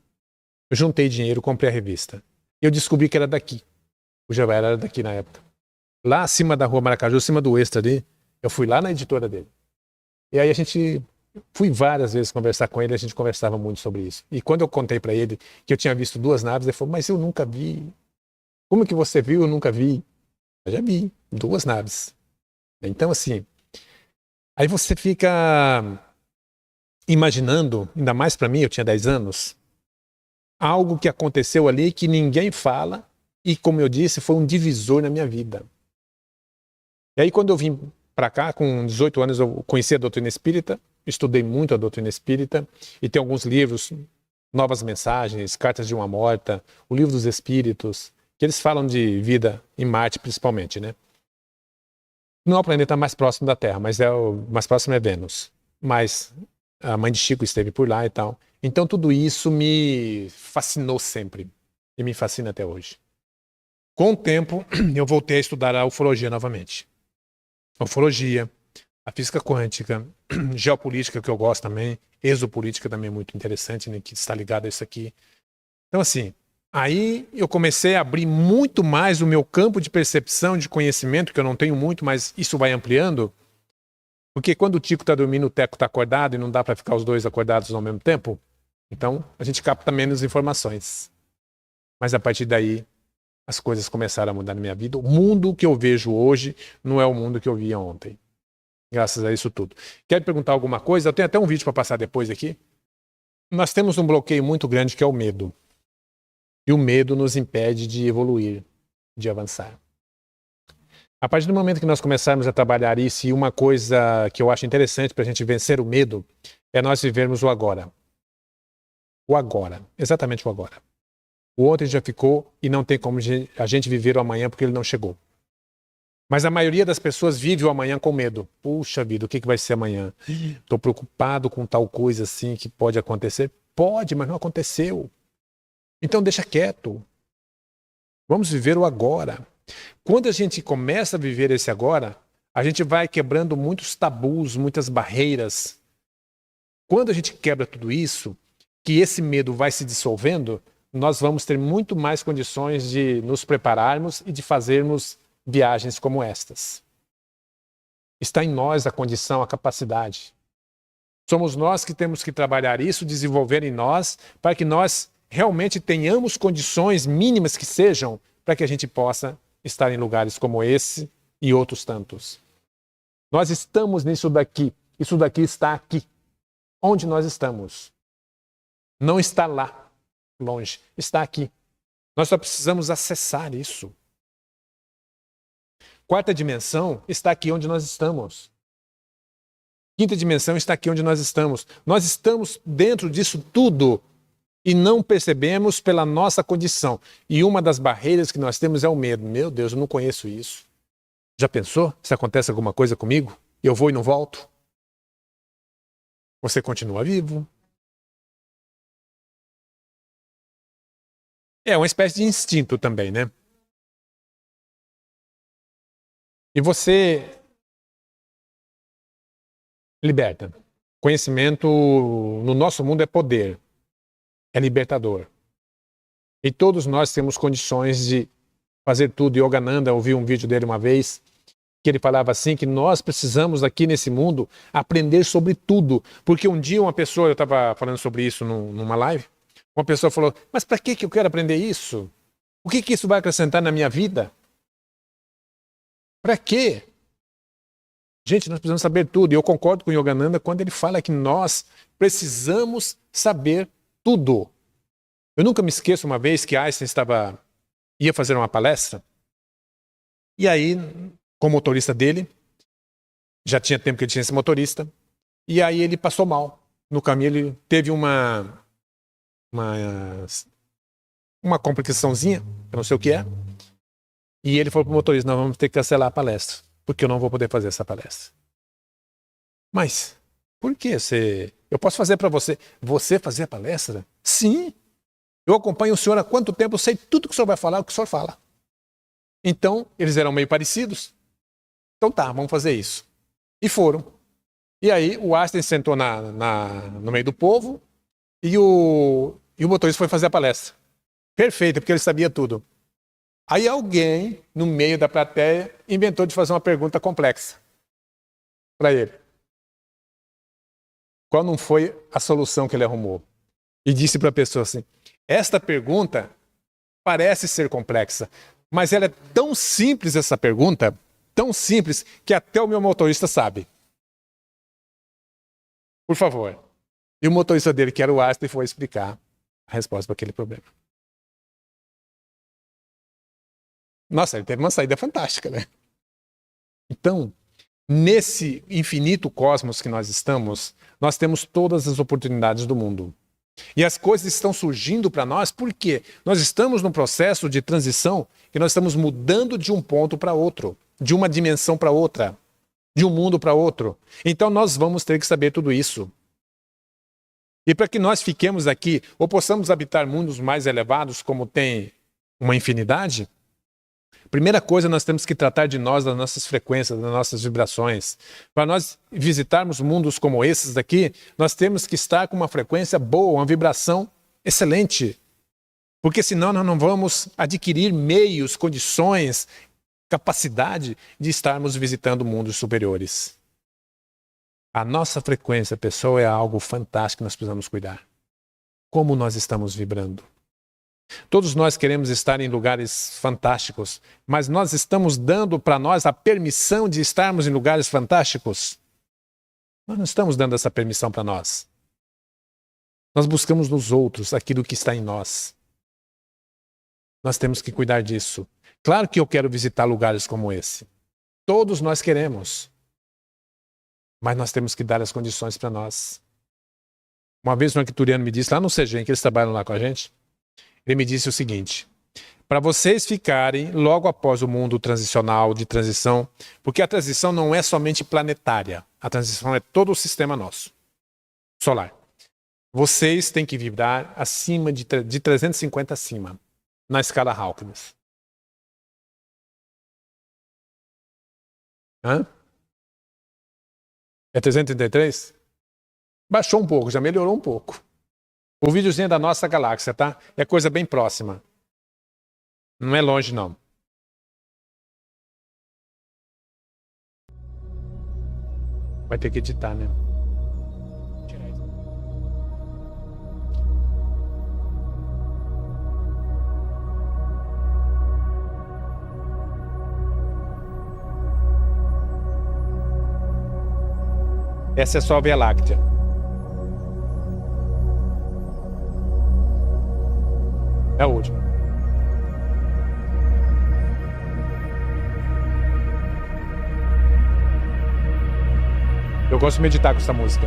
Eu juntei dinheiro, comprei a revista. E eu descobri que era daqui. O Jeová era daqui na época. Lá acima da rua Maracaju, acima do Extra ali, eu fui lá na editora dele. E aí fui várias vezes conversar com ele, a gente conversava muito sobre isso. E quando eu contei para ele que eu tinha visto 2 naves, ele falou, mas eu nunca vi. Como que você viu? Eu nunca vi. Eu já vi 2 naves. Então, assim, aí você fica imaginando, ainda mais para mim, eu tinha 10 anos, algo que aconteceu ali que ninguém fala e, como eu disse, foi um divisor na minha vida. E aí, quando eu vim para cá, com 18 anos, eu conheci a doutrina espírita, estudei muito a doutrina espírita, e tem alguns livros, Novas Mensagens, Cartas de uma Morta, o Livro dos Espíritos, que eles falam de vida em Marte, principalmente, né? Não é o planeta mais próximo da Terra, mas o mais próximo é Vênus. Mas a mãe de Chico esteve por lá e tal. Então, tudo isso me fascinou sempre, e me fascina até hoje. Com o tempo, eu voltei a estudar a ufologia novamente. A ufologia, a física quântica, geopolítica, que eu gosto também, exopolítica também é muito interessante, né, que está ligado a isso aqui. Então, assim, aí eu comecei a abrir muito mais o meu campo de percepção, de conhecimento, que eu não tenho muito, mas isso vai ampliando. Porque quando o Tico está dormindo, o Teco está acordado e não dá para ficar os dois acordados ao mesmo tempo, então a gente capta menos informações. Mas a partir daí, as coisas começaram a mudar na minha vida. O mundo que eu vejo hoje não é o mundo que eu via ontem. Graças a isso tudo. Quer perguntar alguma coisa? Eu tenho até um vídeo para passar depois aqui. Nós temos um bloqueio muito grande que é o medo. E o medo nos impede de evoluir, de avançar. A partir do momento que nós começarmos a trabalhar isso, e uma coisa que eu acho interessante para a gente vencer o medo, é nós vivermos o agora. O agora, exatamente o agora. O ontem já ficou e não tem como a gente viver o amanhã porque ele não chegou. Mas a maioria das pessoas vive o amanhã com medo. Puxa vida, o que vai ser amanhã? Estou preocupado com tal coisa assim que pode acontecer. Pode, mas não aconteceu. Então deixa quieto. Vamos viver o agora. Quando a gente começa a viver esse agora, a gente vai quebrando muitos tabus, muitas barreiras. Quando a gente quebra tudo isso, que esse medo vai se dissolvendo, nós vamos ter muito mais condições de nos prepararmos e de fazermos viagens como estas. Está em nós a condição, a capacidade. Somos nós que temos que trabalhar isso, desenvolver em nós, para que nós realmente tenhamos condições mínimas que sejam, para que a gente possa estar em lugares como esse e outros tantos. Nós estamos nisso daqui. Isso daqui está aqui. Onde nós estamos. Não está lá, longe. Está aqui. Nós só precisamos acessar isso. Quarta dimensão está aqui onde nós estamos. Quinta dimensão está aqui onde nós estamos. Nós estamos dentro disso tudo e não percebemos pela nossa condição. E uma das barreiras que nós temos é o medo. Meu Deus, eu não conheço isso. Já pensou se acontece alguma coisa comigo? Eu vou e não volto? Você continua vivo. É uma espécie de instinto também, né? E você liberta. Conhecimento no nosso mundo é poder. É libertador. E todos nós temos condições de fazer tudo. Yogananda, eu ouvi um vídeo dele uma vez, que ele falava assim, que nós precisamos aqui nesse mundo aprender sobre tudo. Porque um dia uma pessoa, eu estava falando sobre isso numa live, uma pessoa falou, mas para que eu quero aprender isso? O que isso vai acrescentar na minha vida? Para quê? Gente, nós precisamos saber tudo. E eu concordo com o Yogananda quando ele fala que nós precisamos saber tudo. Eu nunca me esqueço uma vez que Einstein ia fazer uma palestra, e aí, com o motorista dele, já tinha tempo que ele tinha esse motorista, e aí ele passou mal. No caminho ele teve uma complicaçãozinha, eu não sei o que é, e ele falou pro motorista, nós vamos ter que cancelar a palestra, porque eu não vou poder fazer essa palestra. Mas, por que eu posso fazer para você? Você fazer a palestra? Sim! Eu acompanho o senhor há quanto tempo, eu sei tudo que o senhor vai falar, o que o senhor fala. Então, eles eram meio parecidos. Então tá, vamos fazer isso. E foram. E aí, o Einstein sentou no meio do povo e o motorista foi fazer a palestra. Perfeito, porque ele sabia tudo. Aí alguém, no meio da plateia, inventou de fazer uma pergunta complexa para ele. Qual não foi a solução que ele arrumou? E disse para a pessoa assim, esta pergunta parece ser complexa, mas ela é tão simples essa pergunta, tão simples, que até o meu motorista sabe. Por favor. E o motorista dele, que era o Einstein, foi explicar a resposta para aquele problema. Nossa, ele teve uma saída fantástica, né? Então, nesse infinito cosmos que nós estamos, nós temos todas as oportunidades do mundo. E as coisas estão surgindo para nós porque nós estamos num processo de transição que nós estamos mudando de um ponto para outro, de uma dimensão para outra, de um mundo para outro. Então nós vamos ter que saber tudo isso. E para que nós fiquemos aqui ou possamos habitar mundos mais elevados como tem uma infinidade, primeira coisa, nós temos que tratar de nós, das nossas frequências, das nossas vibrações. Para nós visitarmos mundos como esses daqui, nós temos que estar com uma frequência boa, uma vibração excelente. Porque senão nós não vamos adquirir meios, condições, capacidade de estarmos visitando mundos superiores. A nossa frequência, pessoal, é algo fantástico que nós precisamos cuidar. Como nós estamos vibrando? Todos nós queremos estar em lugares fantásticos, mas nós estamos dando para nós a permissão de estarmos em lugares fantásticos? Nós não estamos dando essa permissão para nós. Nós buscamos nos outros aquilo que está em nós. Nós temos que cuidar disso. Claro que eu quero visitar lugares como esse. Todos nós queremos. Mas nós temos que dar as condições para nós. Uma vez um arquituriano me disse, lá no CEGEM, que eles trabalham lá com a gente, ele me disse o seguinte: para vocês ficarem logo após o mundo transicional, de transição, porque a transição não é somente planetária, a transição é todo o sistema nosso, solar. Vocês têm que vibrar acima de 350 acima, na escala Hawkins. Hã? É 333? Baixou um pouco, já melhorou um pouco. O videozinho é da nossa galáxia, tá? É coisa bem próxima. Não é longe, não. Vai ter que editar, né? Tirar isso. Essa é só a Via Láctea. É a última. Eu gosto de meditar com essa música.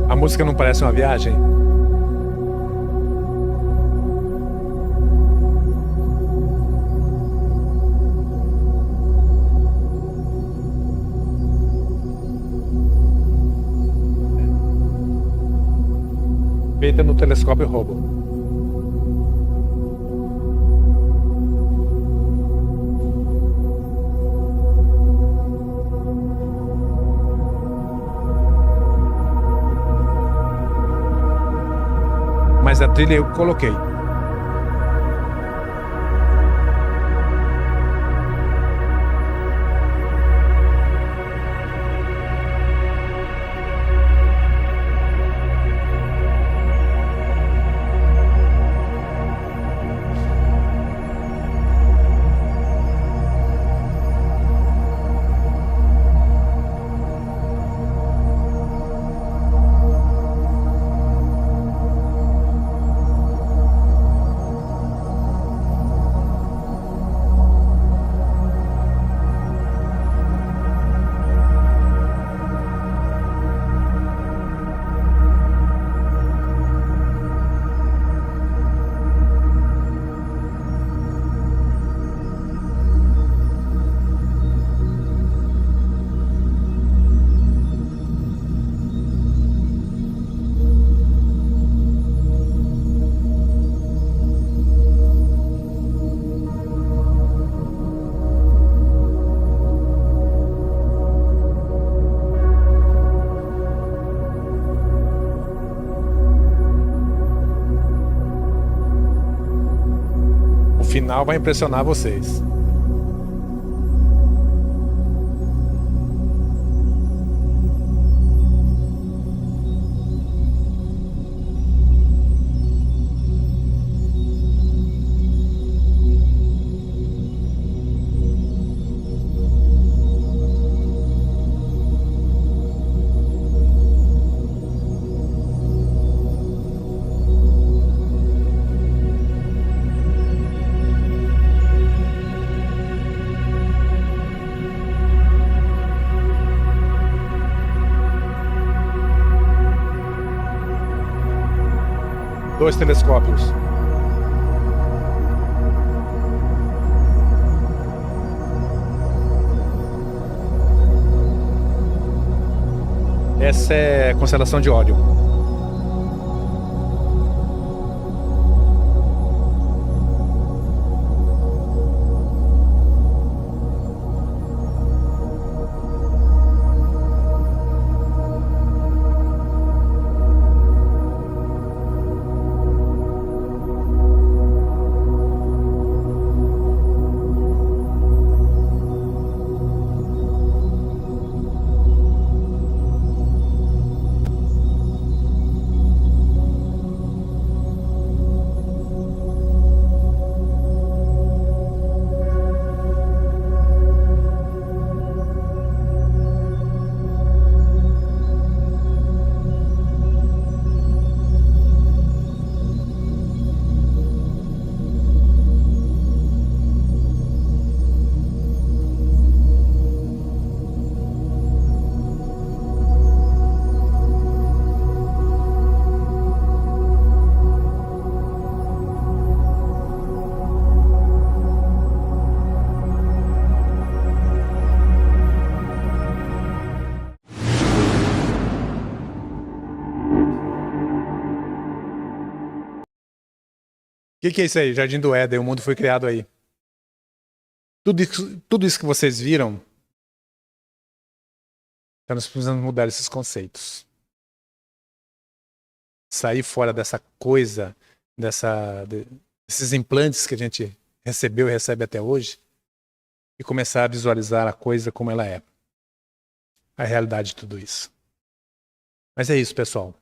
A música não parece uma viagem? Feita no telescópio Hubble. Mas a trilha eu coloquei. O final vai impressionar vocês. Dois telescópios. Essa é a constelação de Órion. que é isso aí? Jardim do Éden, o mundo foi criado aí. Tudo isso que vocês viram, então nós precisamos mudar esses conceitos. Sair fora dessa coisa, desses implantes que a gente recebeu e recebe até hoje, e começar a visualizar a coisa como ela é. A realidade de tudo isso. Mas é isso, pessoal.